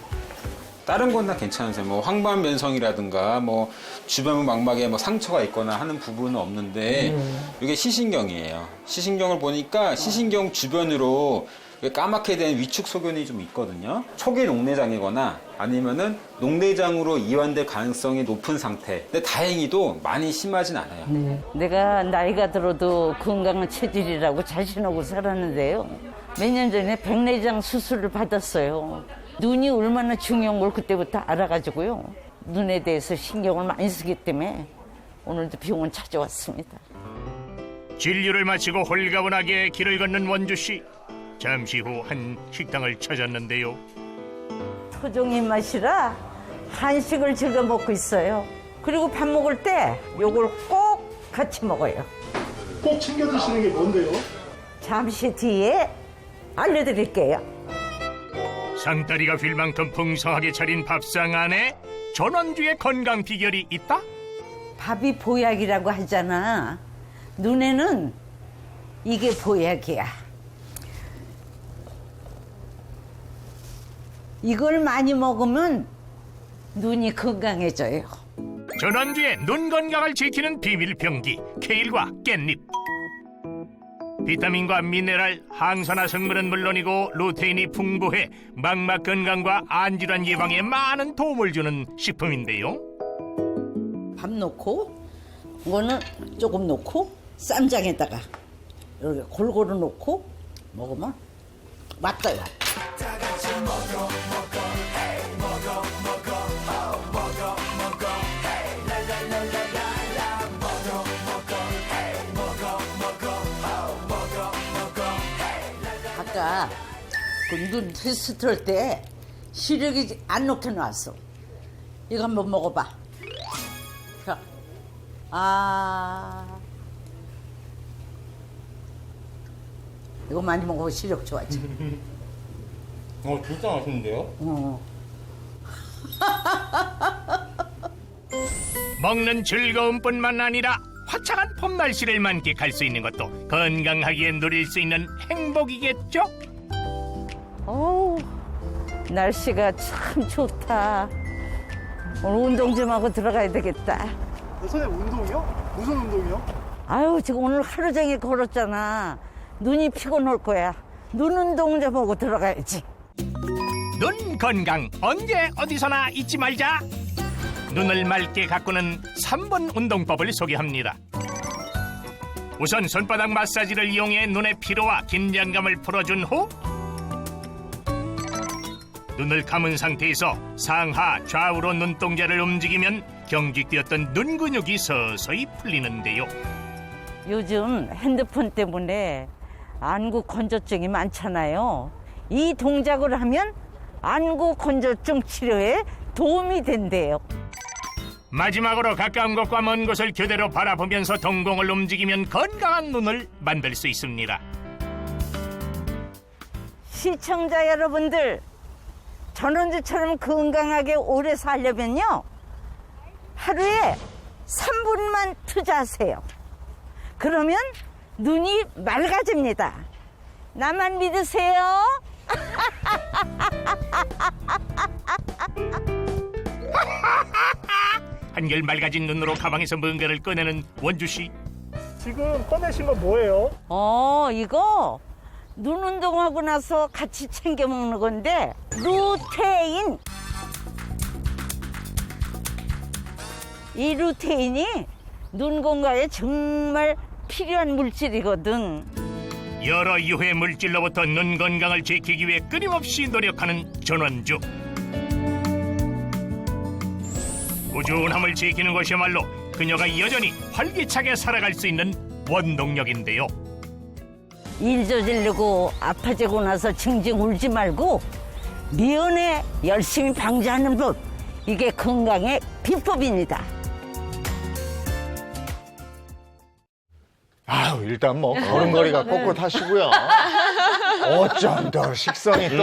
다른 건 다 괜찮으세요. 뭐 황반변성이라든가 뭐 주변 망막에 뭐 상처가 있거나 하는 부분은 없는데 이게 시신경이에요. 시신경을 보니까 시신경 주변으로 까맣게 된 위축 소견이 좀 있거든요. 초기 녹내장이거나 아니면은 녹내장으로 이완될 가능성이 높은 상태. 근데 다행히도 많이 심하진 않아요. 네. 내가 나이가 들어도 건강한 체질이라고 자신하고 살았는데요. 몇 년 전에 백내장 수술을 받았어요. 눈이 얼마나 중요한 걸 그때부터 알아가지고요. 눈에 대해서 신경을 많이 쓰기 때문에 오늘도 병원 찾아왔습니다. 진료를 마치고 홀가분하게 길을 걷는 원주 씨. 잠시 후 한 식당을 찾았는데요. 토종 입맛이라 한식을 즐겨 먹고 있어요. 그리고 밥 먹을 때 요걸 꼭 같이 먹어요. 꼭 챙겨 드시는 게 뭔데요? 잠시 뒤에 알려드릴게요. 상다리가 빌 만큼 풍성하게 차린 밥상 안에 전원주의 건강 비결이 있다? 밥이 보약이라고 하잖아. 눈에는 이게 보약이야. 이걸 많이 먹으면 눈이 건강해져요. 전원주의 눈 건강을 지키는 비밀 병기 케일과 깻잎. 비타민과 미네랄, 항산화 성분은 물론이고 루테인이 풍부해 망막 건강과 안질환 예방에 많은 도움을 주는 식품인데요. 밥 넣고 이거는 조금 넣고 쌈장에다가 이렇게 골고루 넣고 먹으면 맛져요. 아까 그 눈 테스트 할 때 시력이 안 놓게 나왔어. 이거 한번 먹어봐. 자, 이거 많이 먹으면 시력 좋아져. 진짜 맛있는데요? 먹는 즐거움뿐만 아니라 화창한 봄 날씨를 만끽할 수 있는 것도 건강하게 누릴 수 있는 행복이겠죠? 어우, 날씨가 참 좋다. 오늘 운동 좀 하고 들어가야 되겠다. 선생님 운동이요? 무슨 운동이요? 아유, 지금 오늘 하루 종일 걸었잖아. 눈이 피곤할 거야. 눈 운동 좀 하고 들어가야지. 눈 건강 언제 어디서나 잊지 말자. 눈을 맑게 가꾸는 3분 운동법을 소개합니다. 우선 손바닥 마사지를 이용해 눈의 피로와 긴장감을 풀어준 후 눈을 감은 상태에서 상하 좌우로 눈동자를 움직이면 경직되었던 눈 근육이 서서히 풀리는데요. 요즘 핸드폰 때문에 안구 건조증이 많잖아요. 이 동작을 하면 안구 건조증 치료에 도움이 된대요. 마지막으로 가까운 곳과 먼 곳을 교대로 바라보면서 동공을 움직이면 건강한 눈을 만들 수 있습니다. 시청자 여러분들, 전원주처럼 건강하게 오래 살려면요, 하루에 3분만 투자하세요. 그러면 눈이 맑아집니다. 나만 믿으세요. 한결 맑아진 눈으로 가방에서 뭔가를 꺼내는 원주씨. 지금 꺼내신 건 뭐예요? 이거 눈 운동하고 나서 같이 챙겨 먹는 건데 루테인. 이 루테인이 눈 건강에 정말 필요한 물질이거든. 여러 유해 물질로부터 눈 건강을 지키기 위해 끊임없이 노력하는 전원주. 꾸준함을 지키는 것이야말로 그녀가 여전히 활기차게 살아갈 수 있는 원동력인데요. 일 저지르고 아파지고 나서 징징 울지 말고 미연에 열심히 방지하는 법, 이게 건강의 비법입니다. 아유, 일단 뭐 걸음걸이가 꼿꼿하시고요. 어쩜 더 식성이 또.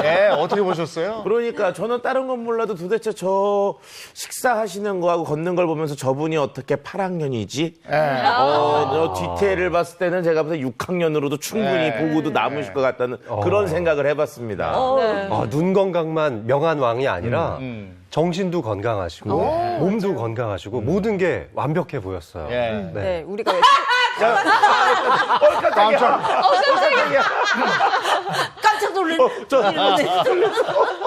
네, 어떻게 보셨어요? 그러니까 저는 다른 건 몰라도 도대체 저 식사하시는 거하고 걷는 걸 보면서 저분이 어떻게 8학년이지? 저 디테일을 봤을 때는 제가 봤을 때 6학년으로도 충분히 보고도 남으실 것 같다는 그런 생각을 해봤습니다. 눈 건강만 명한왕이 아니라 정신도 건강하시고 몸도 건강하시고 모든 게 완벽해 보였어요. 네, 우리가 왜 깜짝 놀랐네.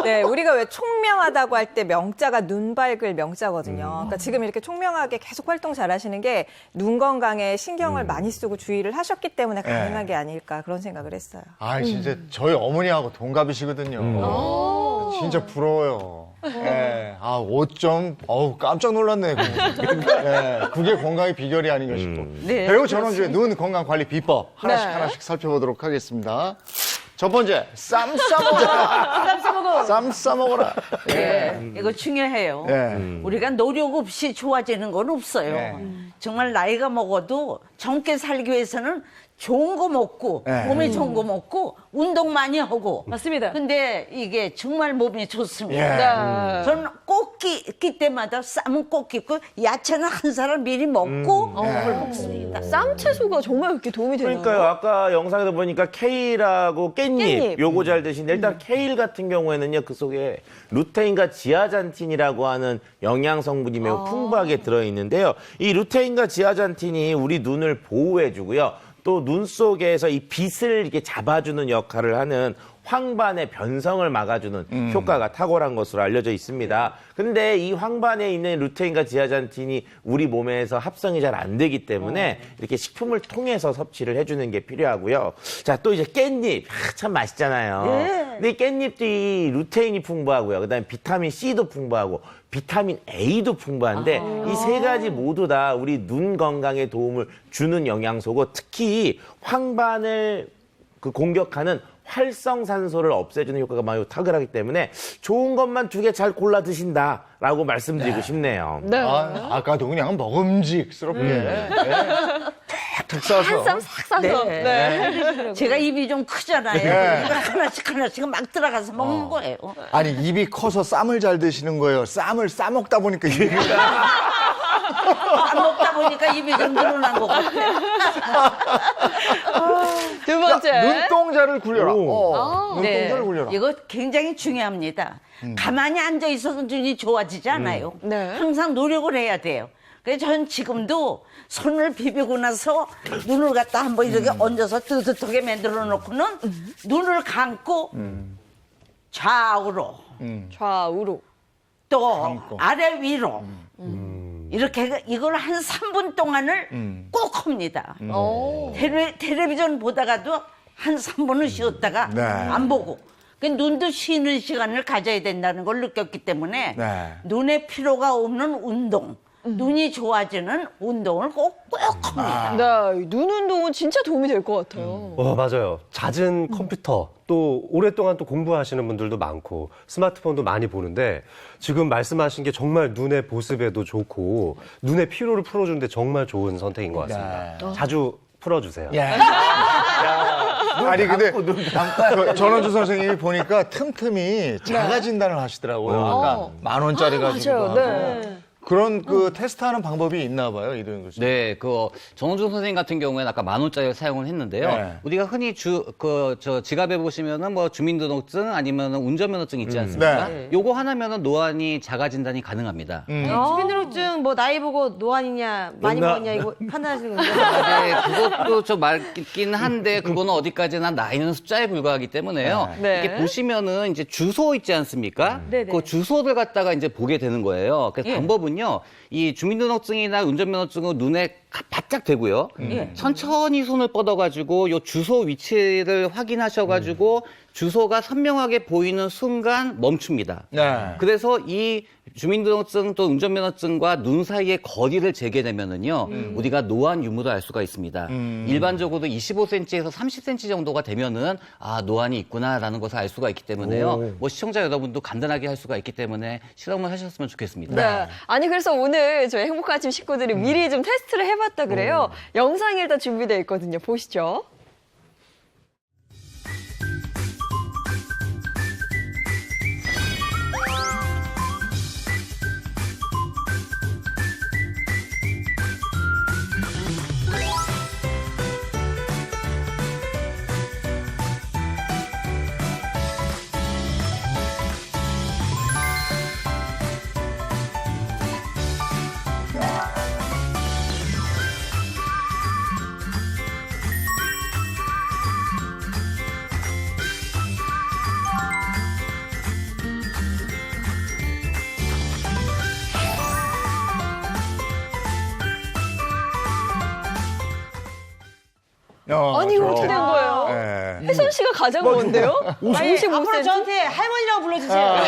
네, 우리가 왜 총명하다고 할 때 명자가 눈 밝을 명자거든요. 그러니까 지금 이렇게 총명하게 계속 활동 잘하시는 게 눈 건강에 신경을 많이 쓰고 주의를 하셨기 때문에 가능한 게 아닐까 그런 생각을 했어요. 아, 진짜 저희 어머니하고 동갑이시거든요. 진짜 부러워요. 예. 아, 5점, 어우, 깜짝 놀랐네. 예. 그게 건강의 비결이 아닌가 싶고. 네, 배우 전원주의 눈 건강 관리 비법 하나씩 네. 하나씩 살펴보도록 하겠습니다. 첫 번째, 쌈 싸먹어라. 쌈 싸먹어. 쌈 싸먹어라. 네, 이거 중요해요. 예. 우리가 노력 없이 좋아지는 건 없어요. 네. 정말 나이가 먹어도 젊게 살기 위해서는 좋은 거 먹고 네. 몸에 좋은 거 먹고 운동 많이 하고. 맞습니다. 근데 이게 정말 몸에 좋습니다. 예. 저는 꼭 끼 때마다 쌈은 꼭 끼고 야채는 한 사람 미리 먹고 그걸 먹습니다. 쌈 채소가 정말 그렇게 도움이 되나요? 그러니까요. 아까 영상에서 보니까 케일하고 깻잎 깻잎. 요거 잘 드시는데 일단 케일 같은 경우에는요. 그 속에 루테인과 지아잔틴이라고 하는 영양 성분이 매우 풍부하게 들어있는데요. 이 루테인과 지아잔틴이 우리 눈을 보호해주고요. 또 눈 속에서 이 빛을 이렇게 잡아주는 역할을 하는 황반의 변성을 막아주는 효과가 탁월한 것으로 알려져 있습니다. 근데 이 황반에 있는 루테인과 지아잔틴이 우리 몸에서 합성이 잘 안 되기 때문에 이렇게 식품을 통해서 섭취를 해주는 게 필요하고요. 자, 또 이제 깻잎. 참 맛있잖아요. 근데 이 깻잎도 루테인이 풍부하고요. 그다음에 비타민 C도 풍부하고 비타민 A도 풍부한데 이 세 가지 모두 다 우리 눈 건강에 도움을 주는 영양소고 특히 황반을 공격하는 활성산소를 없애주는 효과가 매우 탁월하기 때문에 좋은 것만 2개 잘 골라 드신다라고 말씀드리고 싶네요. 네. 아까도 그냥 먹음직스럽게. 탁탁 싸서. 쌈 싹 싸서. 네. 제가 입이 좀 크잖아요. 네. 이걸 하나씩 막 들어가서 먹는 거예요. 아니, 입이 커서 쌈을 잘 드시는 거예요. 쌈을 싸먹다 보니까 얘기가. 안 먹다 보니까 입이 좀 늘어난 것 같아요. 두 번째. 눈동자를 굴려라. 눈동자를 굴려라. 이거 굉장히 중요합니다. 가만히 앉아 있어도 눈이 좋아지지 않아요. 네. 항상 노력을 해야 돼요. 그래서 저는 지금도 손을 비비고 나서 눈을 갖다 한번 이렇게 얹어서 뜨뜻하게 만들어 놓고는 눈을 감고 좌우로 좌우로. 또 감고. 아래 위로 이렇게 이걸 한 3분 동안을 꼭 합니다. 텔레비전 보다가도 한 3분을 쉬었다가 네. 안 보고 그 눈도 쉬는 시간을 가져야 된다는 걸 느꼈기 때문에 네. 눈에 피로가 없는 운동, 눈이 좋아지는 운동을 꼭 합니다. 네, 눈 운동은 진짜 도움이 될 것 같아요. 맞아요. 잦은 컴퓨터, 또 오랫동안 또 공부하시는 분들도 많고 스마트폰도 많이 보는데 지금 말씀하신 게 정말 눈의 보습에도 좋고 눈의 피로를 풀어주는데 정말 좋은 선택인 것 같습니다. 자주 풀어주세요. 아니, 근데 전원주 선생님이 보니까 틈틈이 자가 진단을 하시더라고요. 아까 10,000원짜리 가지고. 맞아요. 네. 그런 그 테스트하는 방법이 있나 봐요, 이도현 교수님. 네, 정은준 선생님 같은 경우에는 아까 10,000원짜리를 사용을 했는데요. 네. 우리가 흔히 지갑에 보시면은 뭐 주민등록증 아니면 운전면허증 있지 않습니까? 네. 요거 하나면은 노안이 자가 진단이 가능합니다. 주민등록증 뭐 나이 보고 노안이냐 많이 먹었냐 이거 판단하시는 건가요? 네, 그것도 좀 맞긴 한데 그거는 어디까지나 나이는 숫자에 불과하기 때문에요. 네. 이렇게 보시면은 이제 주소 있지 않습니까? 네네. 그 주소를 갖다가 이제 보게 되는 거예요. 그래서 방법은요, 이 주민등록증이나 운전면허증은 눈에 바짝 대고요. 천천히 손을 뻗어가지고 요 주소 위치를 확인하셔가지고 주소가 선명하게 보이는 순간 멈춥니다. 네. 그래서 이 주민등록증 또 운전면허증과 눈 사이의 거리를 재게 되면은요, 우리가 노안 유무를 알 수가 있습니다. 일반적으로 25cm에서 30cm 정도가 되면은 노안이 있구나라는 것을 알 수가 있기 때문에요. 뭐 시청자 여러분도 간단하게 할 수가 있기 때문에 실험을 하셨으면 좋겠습니다. 네. 아니, 그래서 오늘 저희 행복한 아침 식구들이 미리 좀 테스트를 해봤다 그래요. 영상이 일단 준비되어 있거든요. 보시죠. 아니, 이거 어떻게 된 거예요? 예. 혜선 씨가 가장 먼데요? 아니, 55cm. 앞으로 저한테 할머니라고 불러주세요.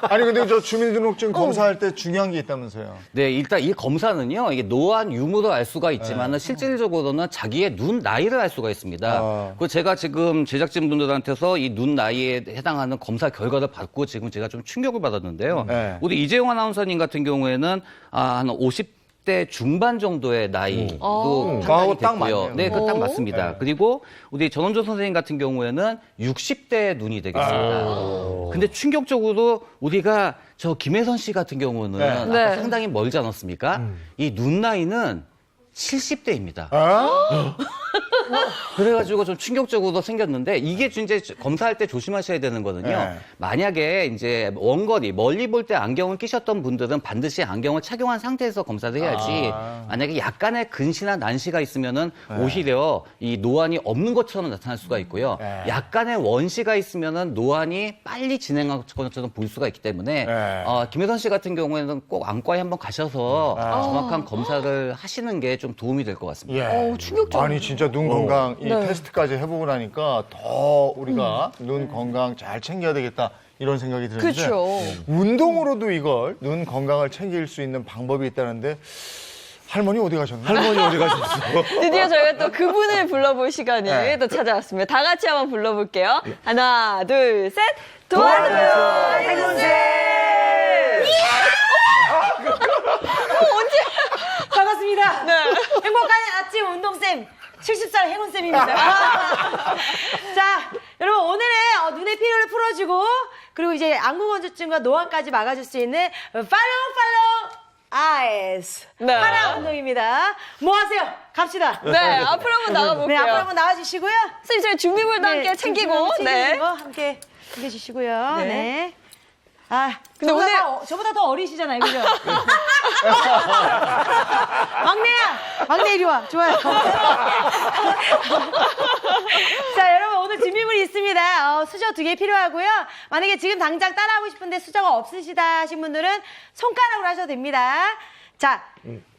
아니 근데 저 주민등록증 검사할 때 중요한 게 있다면서요? 네, 일단 이 검사는요, 이게 노안 유무를 알 수가 있지만은 실질적으로는 자기의 눈 나이를 알 수가 있습니다. 그 제가 지금 제작진분들한테서 이 눈 나이에 해당하는 검사 결과를 받고 지금 제가 좀 충격을 받았는데요. 네. 우리 이재용 아나운서님 같은 경우에는 한 50대 중반 정도의 나이도 그거하고 판단이 딱 됐고요. 맞네요. 네, 그 딱 맞습니다. 네. 그리고 우리 전원조 선생님 같은 경우에는 60대의 눈이 되겠습니다. 근데 충격적으로 우리가 저 김혜선 씨 같은 경우는 네. 아까 네. 상당히 멀지 않았습니까? 이 눈 나이는 70대입니다. 그래가지고 좀 충격적으로 생겼는데 이게 이제 검사할 때 조심하셔야 되는 거는요. 네. 만약에 이제 원거리 멀리 볼 때 안경을 끼셨던 분들은 반드시 안경을 착용한 상태에서 검사를 해야지. 만약에 약간의 근시나 난시가 있으면은 오히려 이 노안이 없는 것처럼 나타날 수가 있고요. 네. 약간의 원시가 있으면은 노안이 빨리 진행한 것처럼 보일 수가 있기 때문에 네. 김혜선 씨 같은 경우에는 꼭 안과에 한번 가셔서 정확한 검사를 하시는 게 좀 도움이 될 것 같습니다. 예. 충격적이네. 아니 진짜 눈 건강 이 네. 테스트까지 해보고 나니까 더 우리가 눈 건강 잘 챙겨야 되겠다 이런 생각이 드는데 그렇죠. 운동으로도 이걸 눈 건강을 챙길 수 있는 방법이 있다는데 할머니 어디 가셨나? 할머니 어디 가셨어? 드디어 저희가 또 그분을 불러볼 시간이 네. 또 찾아왔습니다. 다 같이 한번 불러볼게요. 하나, 둘, 셋. 도와줘요, 행운쌤! 반갑습니다. 네. 행복한 아침 운동쌤 70살 행운쌤입니다. 자, 여러분 오늘의 눈의 피로를 풀어주고 그리고 이제 안구건조증과 노안까지 막아줄 수 있는 팔로우 아이스 네. 하나 운동입니다. 뭐 하세요? 갑시다. 네, 앞으로 한번 나가볼게요. 네, 앞으로 한번 나와주시고요. 선생님, 저희 준비물도 함께 챙기고. 네. 네. 함께 챙겨주시고요. 네. 네. 아, 근데 오늘 저보다 더 어리시잖아요, 그죠? 막내 이리 와. 좋아요. 자, 여러분 오늘 준비물이 있습니다. 수저 2개 필요하고요. 만약에 지금 당장 따라하고 싶은데 수저가 없으시다 하신 분들은 손가락으로 하셔도 됩니다. 자,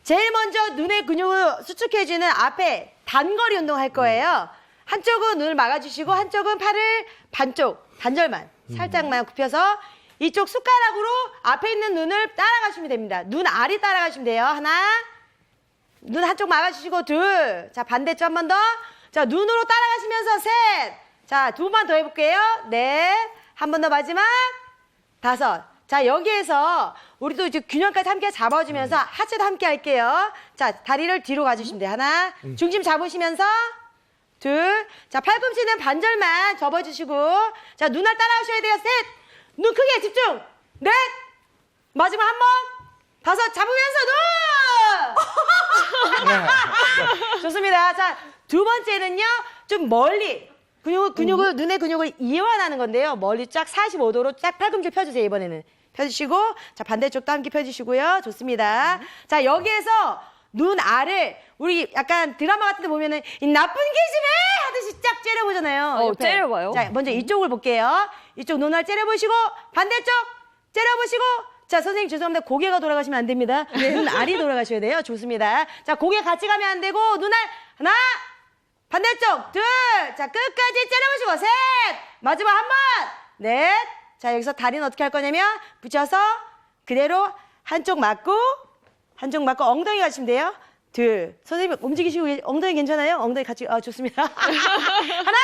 제일 먼저 눈의 근육을 수축해주는 앞에 단거리 운동 할 거예요. 한쪽은 눈을 막아주시고 한쪽은 팔을 반절만 살짝만 굽혀서 이쪽 숟가락으로 앞에 있는 눈을 따라가시면 됩니다. 눈 알이 따라가시면 돼요. 하나, 눈 한쪽 막아주시고 둘, 자 반대쪽 한 번 더, 자 눈으로 따라가시면서 셋, 자 2번 더 해볼게요. 넷, 한 번 더 마지막, 5. 자 여기에서 우리도 이제 균형까지 함께 잡아주면서 하체도 함께 할게요. 자 다리를 뒤로 가주시면 돼요. 하나, 중심 잡으시면서 둘, 자 팔꿈치는 반절만 접어주시고, 자 눈알 따라가셔야 돼요. 셋, 눈 크게 집중. 넷, 마지막 한 번, 5 잡으면서 눈. 좋습니다. 자, 두 번째는요, 좀 멀리 근육을 눈의 근육을 이완하는 건데요. 멀리 쫙 45도로 쫙 팔꿈치 펴주세요. 이번에는 펴주시고, 자 반대쪽도 함께 펴주시고요. 좋습니다. 자 여기에서 눈 알을 우리 약간 드라마 같은 데 보면은 이 나쁜 기집애 하듯이 쫙 째려보잖아요. 옆에. 째려봐요? 자 먼저 이쪽을 볼게요. 이쪽 눈알 째려보시고 반대쪽 째려보시고, 자 선생님 죄송합니다. 고개가 돌아가시면 안 됩니다. 눈 알이 돌아가셔야 돼요. 좋습니다. 자 고개 같이 가면 안 되고 눈알 하나, 반대쪽 둘, 자 끝까지 째려보시고 셋, 마지막 한 번, 넷. 자 여기서 다리는 어떻게 할 거냐면 붙여서 그대로 한쪽 맞고 엉덩이 가시면 돼요. 둘, 선생님 움직이시고 엉덩이 괜찮아요? 엉덩이 같이, 좋습니다. 하나,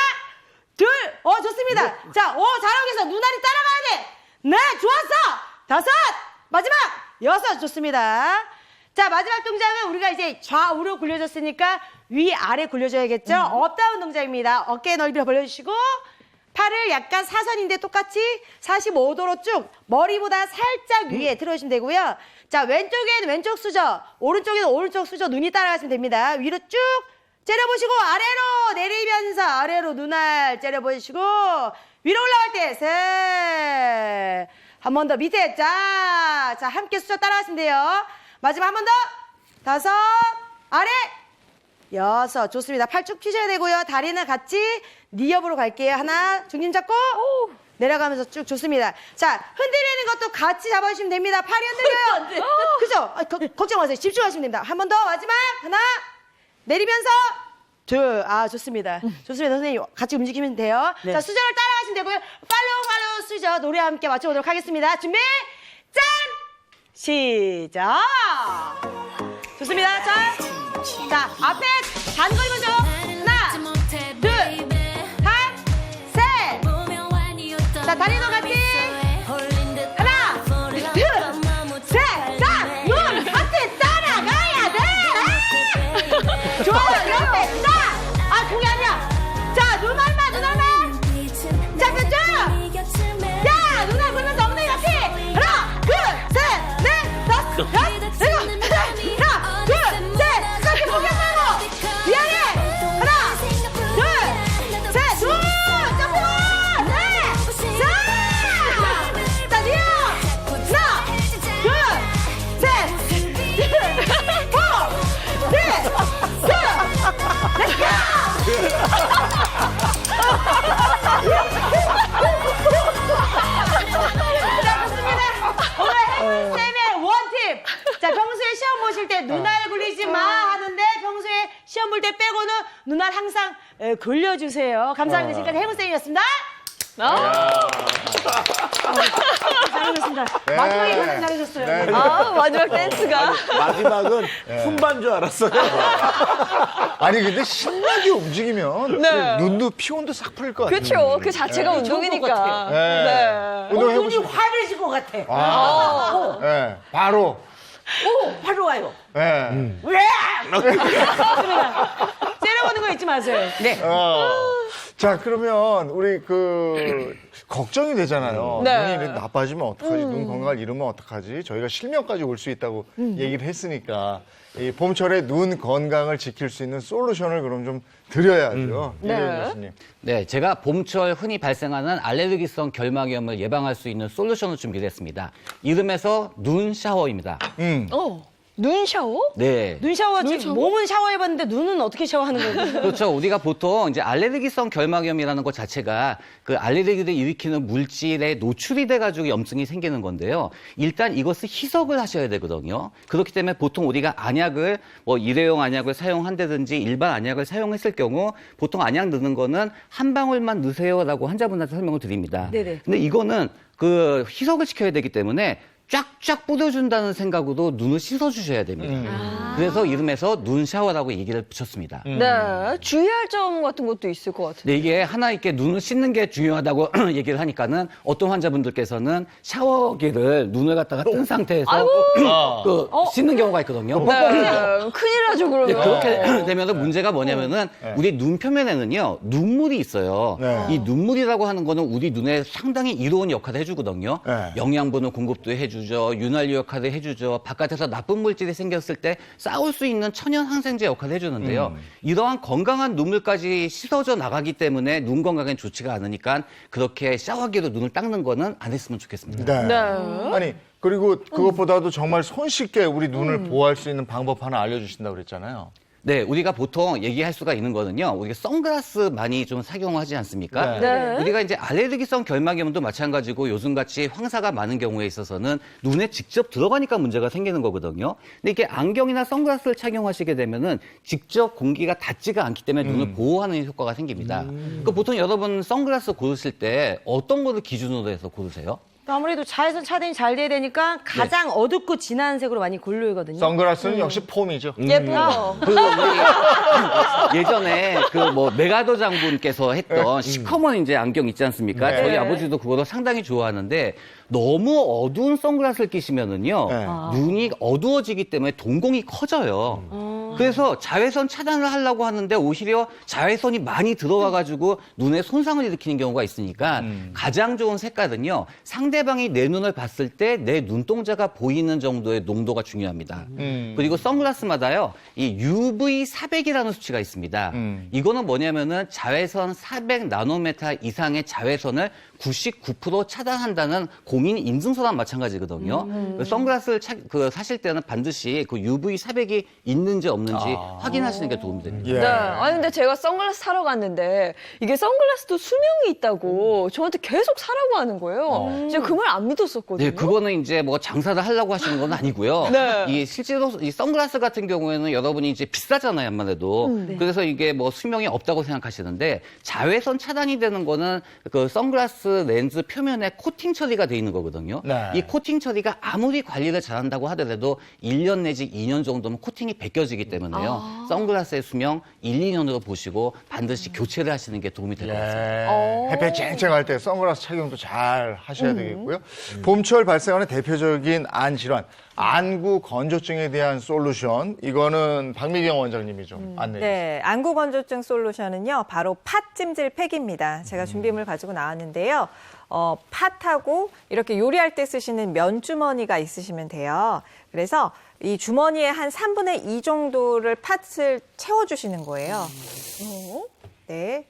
둘, 좋습니다. 자, 잘하고 계세요. 눈알이 따라가야 돼. 네, 좋았어. 5, 마지막 6, 좋습니다. 자, 마지막 동작은 우리가 이제 좌우로 굴려줬으니까 위아래 굴려줘야겠죠? 업다운 동작입니다. 어깨 넓이 벌려주시고, 팔을 약간 사선인데 똑같이 45도로 쭉 머리보다 살짝 위에 들어오시면 되고요. 자, 왼쪽엔 왼쪽 수저, 오른쪽엔 오른쪽 수저 눈이 따라가시면 됩니다. 위로 쭉 째려보시고 아래로 내리면서 아래로 눈알 째려보시고 위로 올라갈 때 셋, 한 번 더 밑에 자 함께 수저 따라가시면 돼요. 마지막 한 번 더, 5, 아래 6, 좋습니다. 팔 쭉 펴셔야 되고요. 다리는 같이 니업으로 갈게요. 하나, 중심 잡고 내려가면서 쭉, 좋습니다. 자, 흔들리는 것도 같이 잡아주시면 됩니다. 팔이 흔들려요. 그죠? 걱정 마세요. 집중하시면 됩니다. 한 번 더, 마지막 하나, 내리면서 둘. 좋습니다. 좋습니다. 선생님 같이 움직이면 돼요. 자, 수저를 따라가시면 되고요. 팔로우 수저 노래 함께 맞춰보도록 하겠습니다. 준비, 짠! 시작! 좋습니다. 자, 앞에 단거리 먼저. 하나, 둘, 셋. 자, 다리도 같이. 하나, 둘, 셋. 자, 눈 같이 따라가야 돼. 좋아요. 이렇게. 자, 그게 아니야. 자, 눈 얼마. 자, 몇 점? 야, 눈알 보면서 엉덩이 같이. 하나, 둘, 셋, 넷, 다섯, 여섯, 일곱, 여덟, 하나, 둘, 셋. 그렇게 포기하지 말고. 미안해. 하나, 둘, 셋, 둘, 점프, 넷, 셋. 자, 니어. 하나, 둘, 셋, 포, 셋, 둘, 렛츠 고! 오늘 쌤의 원팁. 자, 평소에 시험 보실 때 눈알 굴리지 마 하는데 평소에 시험 볼 때 빼고는 눈알 항상 굴려주세요. 감사합니다. 지금까지 해문쌤이었습니다. 잘하셨습니다. 마지막에 가장 잘하셨어요. 마지막 댄스가. 마지막은 훈반 줄 알았어요. 아니 근데 신나게 움직이면 네. 눈도 피곤도 싹 풀릴 것 같아요. 그렇죠. 그 자체가 운동이니까. 네. 눈이 운동해보시고. 화려해질 것 같아. 네. 바로. 바로 와요. 네. 왜? 째려보는 거 잊지 마세요. 네. 자, 그러면 우리 걱정이 되잖아요. 네. 눈이 나빠지면 어떡하지? 눈 건강을 잃으면 어떡하지? 저희가 실명까지 올 수 있다고 얘기를 했으니까 이 봄철에 눈 건강을 지킬 수 있는 솔루션을 그럼 좀 드려야죠. 이대훈 교수님. 네, 제가 봄철 흔히 발생하는 알레르기성 결막염을 예방할 수 있는 솔루션을 준비를 했습니다. 이름에서 눈 샤워입니다. 눈 샤워? 네. 눈 샤워, 지금 몸은 샤워해봤는데 눈은 어떻게 샤워하는 거예요? 그렇죠. 우리가 보통 이제 알레르기성 결막염이라는 것 자체가 그 알레르기를 일으키는 물질에 노출이 돼가지고 염증이 생기는 건데요. 일단 이것을 희석을 하셔야 되거든요. 그렇기 때문에 보통 우리가 안약을 일회용 안약을 사용한다든지 일반 안약을 사용했을 경우 보통 안약 넣는 거는 한 방울만 넣으세요라고 환자분한테 설명을 드립니다. 네네. 근데 이거는 그 희석을 시켜야 되기 때문에 쫙쫙 뿌려준다는 생각으로 눈을 씻어주셔야 됩니다. 그래서 이름에서 눈 샤워라고 얘기를 붙였습니다. 네. 주의할 점 같은 것도 있을 것 같아요. 네, 이게 하나 이렇게 눈을 씻는 게 중요하다고 얘기를 하니까는 어떤 환자분들께서는 샤워기를 눈을 갖다가 뜬 상태에서 씻는 경우가 있거든요. 네. 큰일 나죠, 그러면. 네, 그렇게 되면 문제가 뭐냐면은 우리 눈 표면에는요 눈물이 있어요. 네. 이 눈물이라고 하는 거는 우리 눈에 상당히 이로운 역할을 해주거든요. 네. 영양분을 공급도 해주죠. 윤활유 역할을 해주죠. 바깥에서 나쁜 물질이 생겼을 때 싸울 수 있는 천연 항생제 역할을 해주는데요. 이러한 건강한 눈물까지 씻어져 나가기 때문에 눈 건강엔 좋지가 않으니까 그렇게 샤워기로 눈을 닦는 거는 안 했으면 좋겠습니다. 네. 아니, 그리고 그것보다도 정말 손쉽게 우리 눈을 보호할 수 있는 방법 하나 알려주신다고 그랬잖아요. 네, 우리가 보통 얘기할 수가 있는 거는요. 우리가 선글라스 많이 좀 착용하지 않습니까? 네. 우리가 이제 알레르기성 결막염도 마찬가지고 요즘같이 황사가 많은 경우에 있어서는 눈에 직접 들어가니까 문제가 생기는 거거든요. 근데 이게 안경이나 선글라스를 착용하시게 되면은 직접 공기가 닿지가 않기 때문에 눈을 보호하는 효과가 생깁니다. 그 보통 여러분 선글라스 고르실 때 어떤 거를 기준으로 해서 고르세요? 아무래도 자외선 차단이 잘 돼야 되니까 가장 어둡고 진한 색으로 많이 고르거든요. 선글라스는 역시 폼이죠. 예쁜 거. 그리고 우리 예전에 메가더 장군께서 했던 시커먼 이제 안경 있지 않습니까? 네. 저희 아버지도 그거를 상당히 좋아하는데 너무 어두운 선글라스를 끼시면은요 네. 눈이 어두워지기 때문에 동공이 커져요. 그래서 자외선 차단을 하려고 하는데 오히려 자외선이 많이 들어와가지고 눈에 손상을 일으키는 경우가 있으니까 가장 좋은 색깔은요 상대방이 내 눈을 봤을 때 내 눈동자가 보이는 정도의 농도가 중요합니다. 그리고 선글라스마다요 이 UV 400이라는 수치가 있습니다. 이거는 뭐냐면은 자외선 400 나노메타 이상의 자외선을 99% 차단한다는 공인 인증서랑 마찬가지거든요. 그 선글라스를 사실 때는 반드시 그 UV 사백이 있는지 없는지 확인하시는 게 도움이 됩니다. 예. 네. 아니 근데 제가 선글라스 사러 갔는데 이게 선글라스도 수명이 있다고 저한테 계속 사라고 하는 거예요. 제가 그 말 안 믿었었거든요. 네, 그거는 이제 뭐 장사를 하려고 하시는 건 아니고요. 네. 이 실제로 이 선글라스 같은 경우에는 여러분이 이제 비싸잖아요, 아무래도. 그래서 이게 뭐 수명이 없다고 생각하시는데 자외선 차단이 되는 거는 그 선글라스 렌즈 표면에 코팅 처리가 돼 있는 거거든요. 네. 이 코팅 처리가 아무리 관리를 잘한다고 하더라도 1년 내지 2년 정도면 코팅이 벗겨지기 때문에요. 선글라스의 수명 1, 2년으로 보시고 반드시 교체를 하시는 게 도움이 될 것 같습니다. 햇볕 쨍쨍할 때 선글라스 착용도 잘 하셔야 되겠고요. 봄철 발생하는 대표적인 안 질환, 안구 건조증에 대한 솔루션. 이거는 박미경 원장님이 좀 안내해 주세요. 네, 안구 건조증 솔루션은요, 바로 팥찜질 팩입니다. 제가 준비물 가지고 나왔는데요. 팥하고 이렇게 요리할 때 쓰시는 면 주머니가 있으시면 돼요. 그래서 이 주머니에 한 3분의 2 정도를 팥을 채워주시는 거예요. 네,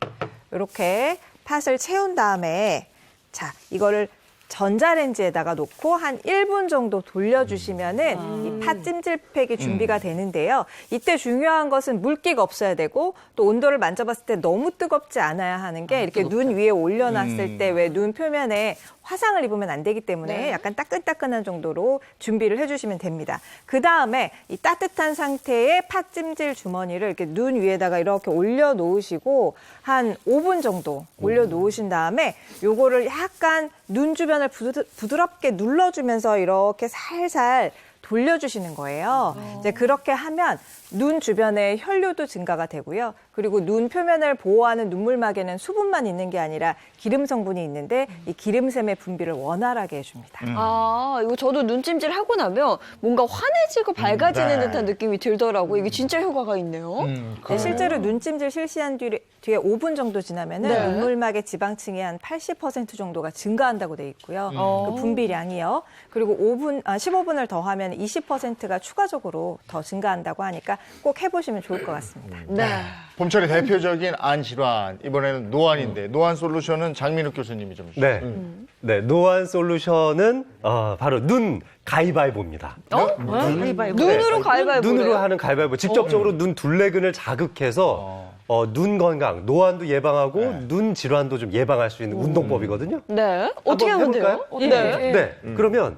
이렇게 팥을 채운 다음에 자, 이거를 전자레인지에다가 놓고 한 1분 정도 돌려주시면은 이 팥찜질팩이 준비가 되는데요. 이때 중요한 것은 물기가 없어야 되고 또 온도를 만져봤을 때 너무 뜨겁지 않아야 하는 게 이렇게 눈 위에 올려놨을 때 왜 눈 표면에 화상을 입으면 안 되기 때문에 약간 따끈따끈한 정도로 준비를 해주시면 됩니다. 그 다음에 이 따뜻한 상태의 팥찜질 주머니를 이렇게 눈 위에다가 이렇게 올려놓으시고 한 5분 정도 올려놓으신 다음에 요거를 약간 눈 주변을 부드럽게 눌러주면서 이렇게 살살 돌려주시는 거예요. 이제 그렇게 하면 눈 주변에 혈류도 증가가 되고요. 그리고 눈 표면을 보호하는 눈물막에는 수분만 있는 게 아니라 기름 성분이 있는데 이 기름샘의 분비를 원활하게 해줍니다. 이거 저도 눈찜질 하고 나면 뭔가 환해지고 밝아지는 네. 듯한 느낌이 들더라고요. 이게 진짜 효과가 있네요. 네, 실제로 눈찜질 실시한 뒤에 5분 정도 지나면은 네. 눈물막의 지방층이 한 80% 정도가 증가한다고 돼 있고요. 그 분비량이요. 그리고 15분을 더 하면 20%가 추가적으로 더 증가한다고 하니까 꼭 해보시면 좋을 것 같습니다. 네. 봄철의 대표적인 안 질환, 이번에는 노안인데 노안 솔루션은 장민욱 교수님이 좀 네. 네, 노안 솔루션은 바로 눈 가위바위보입니다. 눈으로 가위바위보래요? 눈으로 하는 가위바위보. 직접적으로 눈 둘레근을 자극해서 눈 건강, 노안도 예방하고 눈 질환도 좀 예방할 수 있는 운동법이거든요. 네. 어떻게 한번 하면 돼요? 해볼까요? 네. 네. 그러면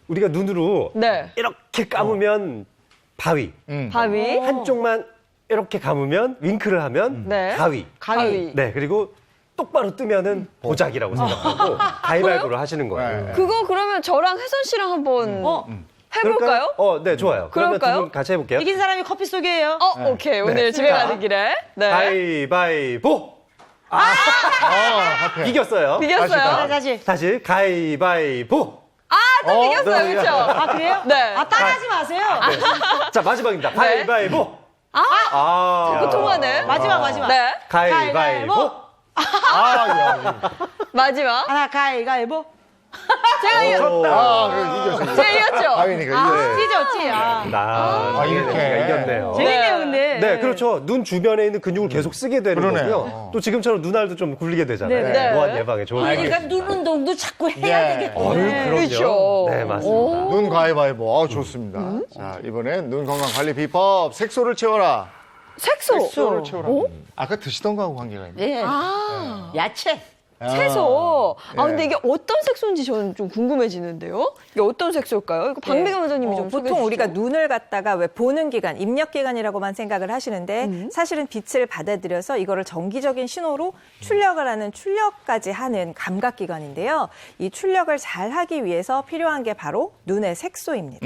우리가 눈으로 네. 이렇게 감으면 바위, 바위. 한쪽만 이렇게 감으면 윙크를 하면 네. 가위. 가위. 네, 그리고 똑바로 뜨면은 보자기라고 생각하고 가위바위보를 하시는 거예요. 그거 그러면 저랑 혜선 씨랑 한번 해볼까요? 네, 좋아요. 그러면 두 그럴까요? 분 같이 해볼게요. 이긴 사람이 커피 쏘게요. 오케이. 오늘 집에 가는 길에. 네. 가위바위보. 이겼어요. 이겼어요. 다시. 가위바위보. 또 이겼어요. 그렇죠? 아, 그래요? 네. 따라하지 마세요. 자, 마지막입니다. 가위바위보. 자꾸 통하네. 마지막. 네. 가위바위보. 마지막. 하나, 가위바위보. 제가 이겼어요. 이겼어요. 제가 이겼죠? 가위니까 이겼어요. 찌지. 이렇게. 이겼네요. 재밌네요, 근데. 네, 그렇죠. 눈 주변에 있는 근육을 계속 쓰게 되는 그러네요. 거고요. 또 지금처럼 눈알도 좀 굴리게 되잖아요. 네. 노안 예방에 좋은 그러니까 눈 운동도 자꾸 해야 되겠다. 그럼요. 그렇죠. 네, 맞습니다. 눈 가위바위보. 좋습니다. 자, 이번엔 눈 건강 관리 비법. 색소를 채워라. 색소를 채워라. 아까 드시던 거하고 관계가 있나요? 네. 야채. 채소. 예. 근데 이게 어떤 색소인지 저는 좀 궁금해지는데요. 이게 어떤 색소일까요? 이거 박미경 원장님이 좀 소개해 보통 주시죠. 우리가 눈을 갖다가 왜 보는 기관, 입력 기관이라고만 생각을 하시는데 사실은 빛을 받아들여서 이거를 정기적인 신호로 출력을 하는 출력까지 하는 감각 기관인데요. 이 출력을 잘 하기 위해서 필요한 게 바로 눈의 색소입니다.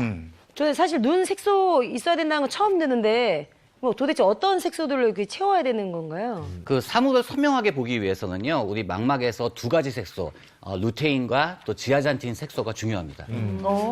저는 사실 눈 색소 있어야 된다는 건 처음 듣는데 뭐 도대체 어떤 색소들로 이렇게 채워야 되는 건가요? 그 사물을 선명하게 보기 위해서는요, 우리 망막에서 두 가지 색소, 루테인과 또 지아잔틴 색소가 중요합니다.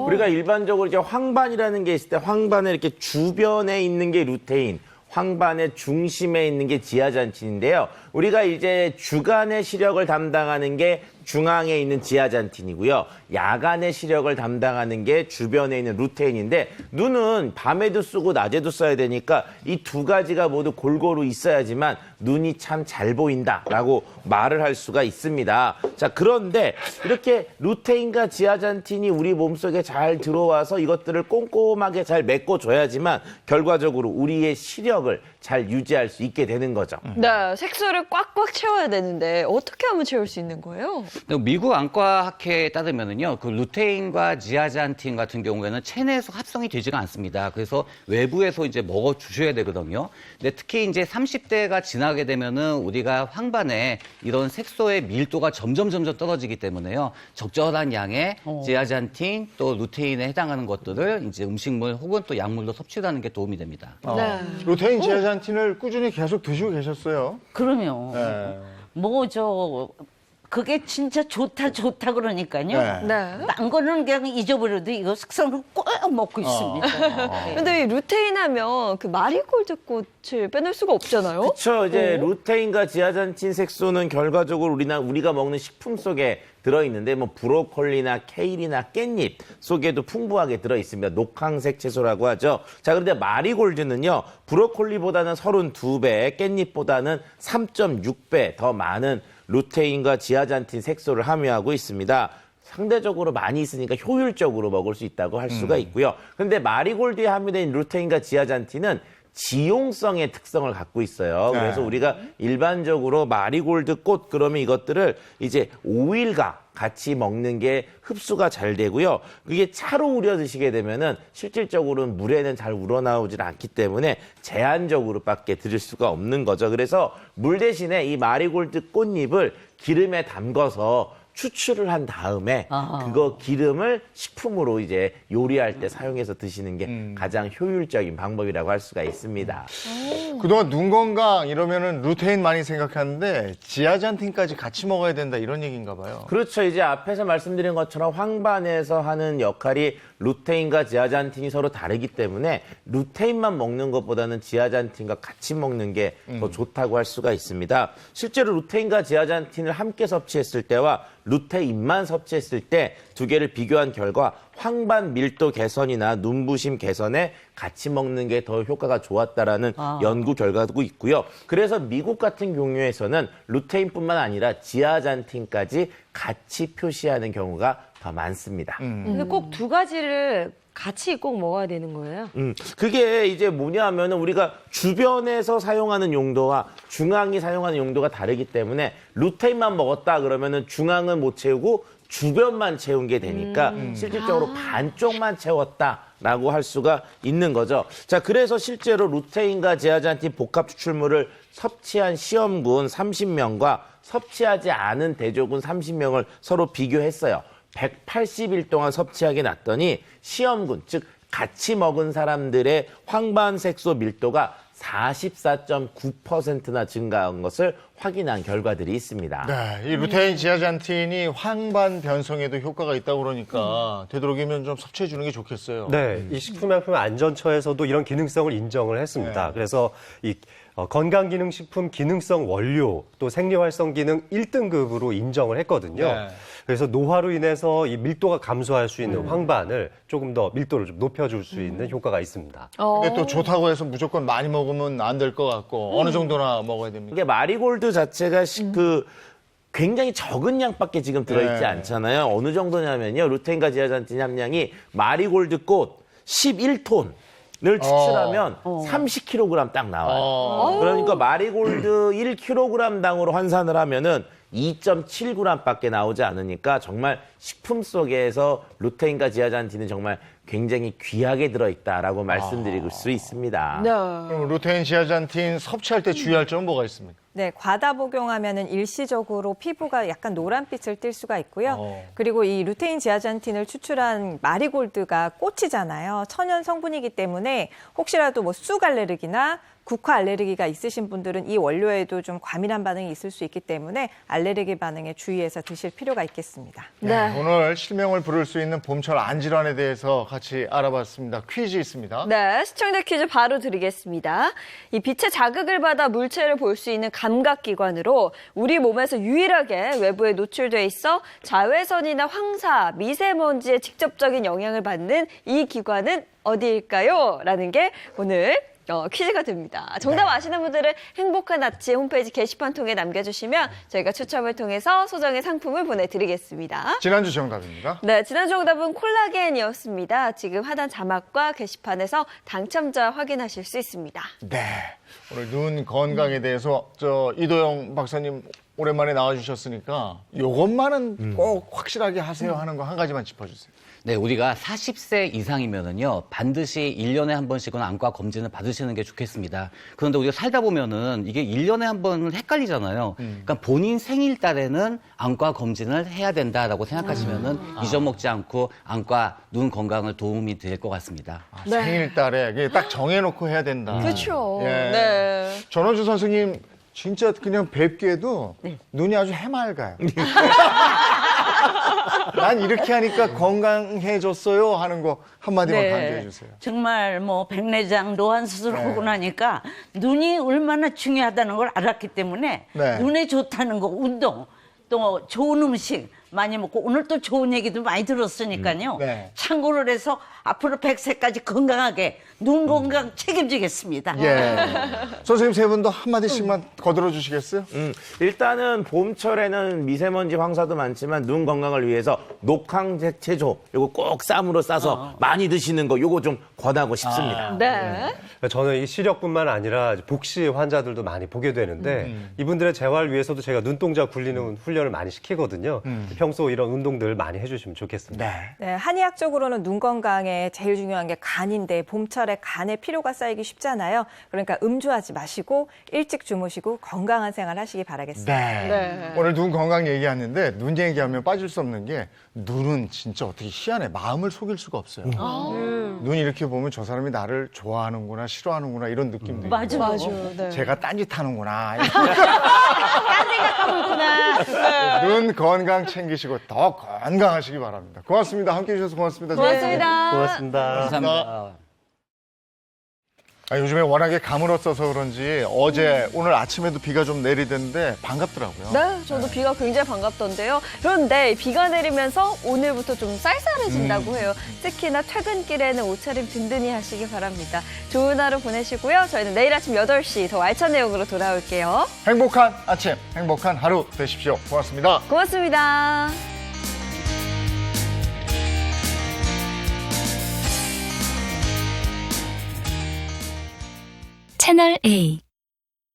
우리가 일반적으로 이제 황반이라는 게 있을 때 황반의 이렇게 주변에 있는 게 루테인, 황반의 중심에 있는 게 지아잔틴인데요. 우리가 이제 주간의 시력을 담당하는 게 중앙에 있는 지아잔틴이고요. 야간의 시력을 담당하는 게 주변에 있는 루테인인데 눈은 밤에도 쓰고 낮에도 써야 되니까 이 두 가지가 모두 골고루 있어야지만 눈이 참 잘 보인다라고 말을 할 수가 있습니다. 자, 그런데 이렇게 루테인과 지아잔틴이 우리 몸속에 잘 들어와서 이것들을 꼼꼼하게 잘 메꿔줘야지만 결과적으로 우리의 시력을 잘 유지할 수 있게 되는 거죠. 네, 색소를 꽉꽉 채워야 되는데 어떻게 하면 채울 수 있는 거예요? 미국 안과학회에 따르면은요, 그 루테인과 지아잔틴 같은 경우에는 체내에서 합성이 되지가 않습니다. 그래서 외부에서 이제 먹어 주셔야 되거든요. 근데 특히 이제 30대가 지나게 되면은 우리가 황반에 이런 색소의 밀도가 점점 떨어지기 때문에요. 적절한 양의 지아잔틴 또 루테인에 해당하는 것들을 이제 음식물 혹은 또 약물로 섭취하는 게 도움이 됩니다. 네. 루테인 지아잔틴을 꾸준히 계속 드시고 계셨어요? 그럼요. 네. 그게 진짜 좋다 그러니까요. 네. 딴 거는 그냥 잊어버려도 이거 숙성을 꼭 먹고 있습니다. 근데 이 루테인 하면 그 마리골드 꽃을 빼놓을 수가 없잖아요. 그렇죠. 이제 루테인과 지아잔틴 색소는 결과적으로 우리가 먹는 식품 속에 들어있는데 뭐 브로콜리나 케일이나 깻잎 속에도 풍부하게 들어있습니다. 녹황색 채소라고 하죠. 자, 그런데 마리골드는요. 브로콜리보다는 32배, 깻잎보다는 3.6배 더 많은 루테인과 지아잔틴 색소를 함유하고 있습니다. 상대적으로 많이 있으니까 효율적으로 먹을 수 있다고 할 수가 있고요. 그런데 마리골드에 함유된 루테인과 지아잔틴은 지용성의 특성을 갖고 있어요. 그래서 우리가 일반적으로 마리골드 꽃 그러면 이것들을 이제 오일과 같이 먹는 게 흡수가 잘 되고요. 그게 차로 우려 드시게 되면은 실질적으로는 물에는 잘 우러나오질 않기 때문에 제한적으로밖에 드실 수가 없는 거죠. 그래서 물 대신에 이 마리골드 꽃잎을 기름에 담궈서 추출을 한 다음에 그거 기름을 식품으로 이제 요리할 때 사용해서 드시는 게 가장 효율적인 방법이라고 할 수가 있습니다. 그동안 눈 건강 이러면은 루테인 많이 생각하는데 지아잔틴까지 같이 먹어야 된다 이런 얘기인가 봐요. 그렇죠. 이제 앞에서 말씀드린 것처럼 황반에서 하는 역할이 루테인과 지아잔틴이 서로 다르기 때문에 루테인만 먹는 것보다는 지아잔틴과 같이 먹는 게 더 좋다고 할 수가 있습니다. 실제로 루테인과 지아잔틴을 함께 섭취했을 때와 루테인만 섭취했을 때 두 개를 비교한 결과 황반 밀도 개선이나 눈부심 개선에 같이 먹는 게 더 효과가 좋았다라는 연구 결과도 있고요. 그래서 미국 같은 경우에서는 루테인뿐만 아니라 지아잔틴까지 같이 표시하는 경우가 더 많습니다. 근데 꼭 두 가지를 같이 꼭 먹어야 되는 거예요? 그게 이제 뭐냐 하면은 우리가 주변에서 사용하는 용도와 중앙이 사용하는 용도가 다르기 때문에 루테인만 먹었다 그러면은 중앙은 못 채우고 주변만 채운 게 되니까 실질적으로 반쪽만 채웠다라고 할 수가 있는 거죠. 자, 그래서 실제로 루테인과 지아잔틴 복합 추출물을 섭취한 시험군 30명과 섭취하지 않은 대조군 30명을 서로 비교했어요. 180일 동안 섭취하게 놨더니 시험군, 즉 같이 먹은 사람들의 황반색소 밀도가 44.9%나 증가한 것을 확인한 결과들이 있습니다. 네, 이 루테인 지아잔틴이 황반 변성에도 효과가 있다고 그러니까 되도록이면 좀 섭취해 주는 게 좋겠어요. 네, 이 식품의약품안전처에서도 이런 기능성을 인정을 했습니다. 네. 그래서 이 건강기능식품 기능성 원료 또 생리활성 기능 1등급으로 인정을 했거든요. 네. 그래서 노화로 인해서 이 밀도가 감소할 수 있는 황반을 조금 더 밀도를 좀 높여줄 수 있는 효과가 있습니다. 근데 또 좋다고 해서 무조건 많이 먹으면 안 될 것 같고 어느 정도나 먹어야 됩니까? 이게 마리골드 자체가 굉장히 적은 양밖에 지금 들어있지 네. 않잖아요. 어느 정도냐면요. 루테인과 지아잔틴 함량이 마리골드 꽃 11톤 를 추출하면 30kg 딱 나와요. 그러니까 마리골드 1kg당으로 환산을 하면은 2.7g밖에 나오지 않으니까 정말 식품 속에서 루테인과 지아잔틴은 정말 굉장히 귀하게 들어있다라고 말씀드릴 수 있습니다. 네. 그럼 루테인 지아잔틴 섭취할 때 주의할 점은 뭐가 있습니까? 네, 과다 복용하면은 일시적으로 피부가 약간 노란빛을 띌 수가 있고요. 그리고 이 루테인 지아잔틴을 추출한 마리골드가 꽃이잖아요. 천연 성분이기 때문에 혹시라도 뭐 쑥 알레르기나 국화 알레르기가 있으신 분들은 이 원료에도 좀 과민한 반응이 있을 수 있기 때문에 알레르기 반응에 주의해서 드실 필요가 있겠습니다. 네. 오늘 실명을 부를 수 있는 봄철 안질환에 대해서 같이 같이 알아봤습니다. 퀴즈 있습니다. 네, 시청자 퀴즈 바로 드리겠습니다. 이 빛의 자극을 받아 물체를 볼 수 있는 감각기관으로 우리 몸에서 유일하게 외부에 노출돼 있어 자외선이나 황사, 미세먼지에 직접적인 영향을 받는 이 기관은 어디일까요? 라는 게 오늘 퀴즈가 됩니다. 정답 아시는 분들은 행복한 아침 홈페이지 게시판 통해 남겨주시면 저희가 추첨을 통해서 소정의 상품을 보내드리겠습니다. 지난주 정답입니다. 네, 지난주 정답은 콜라겐이었습니다. 지금 하단 자막과 게시판에서 당첨자 확인하실 수 있습니다. 네, 오늘 눈 건강에 대해서 이도영 박사님 오랜만에 나와주셨으니까 이것만은 꼭 확실하게 하세요 하는 거 한 가지만 짚어주세요. 네, 우리가 40세 이상이면은요, 반드시 1년에 한 번씩은 안과 검진을 받으시는 게 좋겠습니다. 그런데 우리가 살다 보면은 이게 1년에 한 번은 헷갈리잖아요. 그러니까 본인 생일 달에는 안과 검진을 해야 된다라고 생각하시면은 잊어먹지 않고 안과 눈 건강을 도움이 될 것 같습니다. 생일 달에 딱 정해놓고 해야 된다. 그렇죠. 예. 네. 전원주 선생님 진짜 그냥 뵙기에도 눈이 아주 해맑아요. 난 이렇게 하니까 건강해졌어요 하는 거 한마디만 강조해 주세요. 정말 뭐 백내장 노안 수술하고 나니까 눈이 얼마나 중요하다는 걸 알았기 때문에 눈에 좋다는 거, 운동, 또 좋은 음식 많이 먹고 오늘 또 좋은 얘기도 많이 들었으니까요. 참고를 해서 앞으로 100세까지 건강하게 눈 건강 책임지겠습니다. 예. 선생님 세 분도 한마디씩만 거들어 주시겠어요? 일단은 봄철에는 미세먼지 황사도 많지만 눈 건강을 위해서 녹황색 채소 이거 꼭 쌈으로 싸서 많이 드시는 거 요거 좀 권하고 싶습니다. 네. 저는 이 시력뿐만 아니라 복시 환자들도 많이 보게 되는데 이분들의 재활 위해서도 제가 눈동자 굴리는 훈련을 많이 시키거든요. 평소 이런 운동들 많이 해주시면 좋겠습니다. 네, 한의학적으로는 눈 건강에 제일 중요한 게 간인데 봄철에 간에 피로가 쌓이기 쉽잖아요. 그러니까 음주하지 마시고 일찍 주무시고 건강한 생활 하시기 바라겠습니다. 네. 오늘 눈 건강 얘기하는데 눈 얘기하면 빠질 수 없는 게 눈은 진짜 어떻게 희한해. 마음을 속일 수가 없어요. 눈 이렇게 보면 저 사람이 나를 좋아하는구나 싫어하는구나 이런 느낌도 있고 맞아. 네. 제가 딴짓하는구나. 딴 생각하고 있구나. 눈 건강 챙기시고 더 건강하시기 바랍니다. 고맙습니다. 함께해 주셔서 고맙습니다. 고맙습니다. 고맙습니다. 감사합니다. 요즘에 워낙에 가물었어서 그런지 어제 오늘 아침에도 비가 좀 내리던데 반갑더라고요. 네, 저도 비가 굉장히 반갑던데요. 그런데 비가 내리면서 오늘부터 좀 쌀쌀해진다고 해요. 특히나 퇴근길에는 옷차림 든든히 하시기 바랍니다. 좋은 하루 보내시고요. 저희는 내일 아침 8시 더 알찬 내용으로 돌아올게요. 행복한 아침, 행복한 하루 되십시오. 고맙습니다. 고맙습니다. 채널 A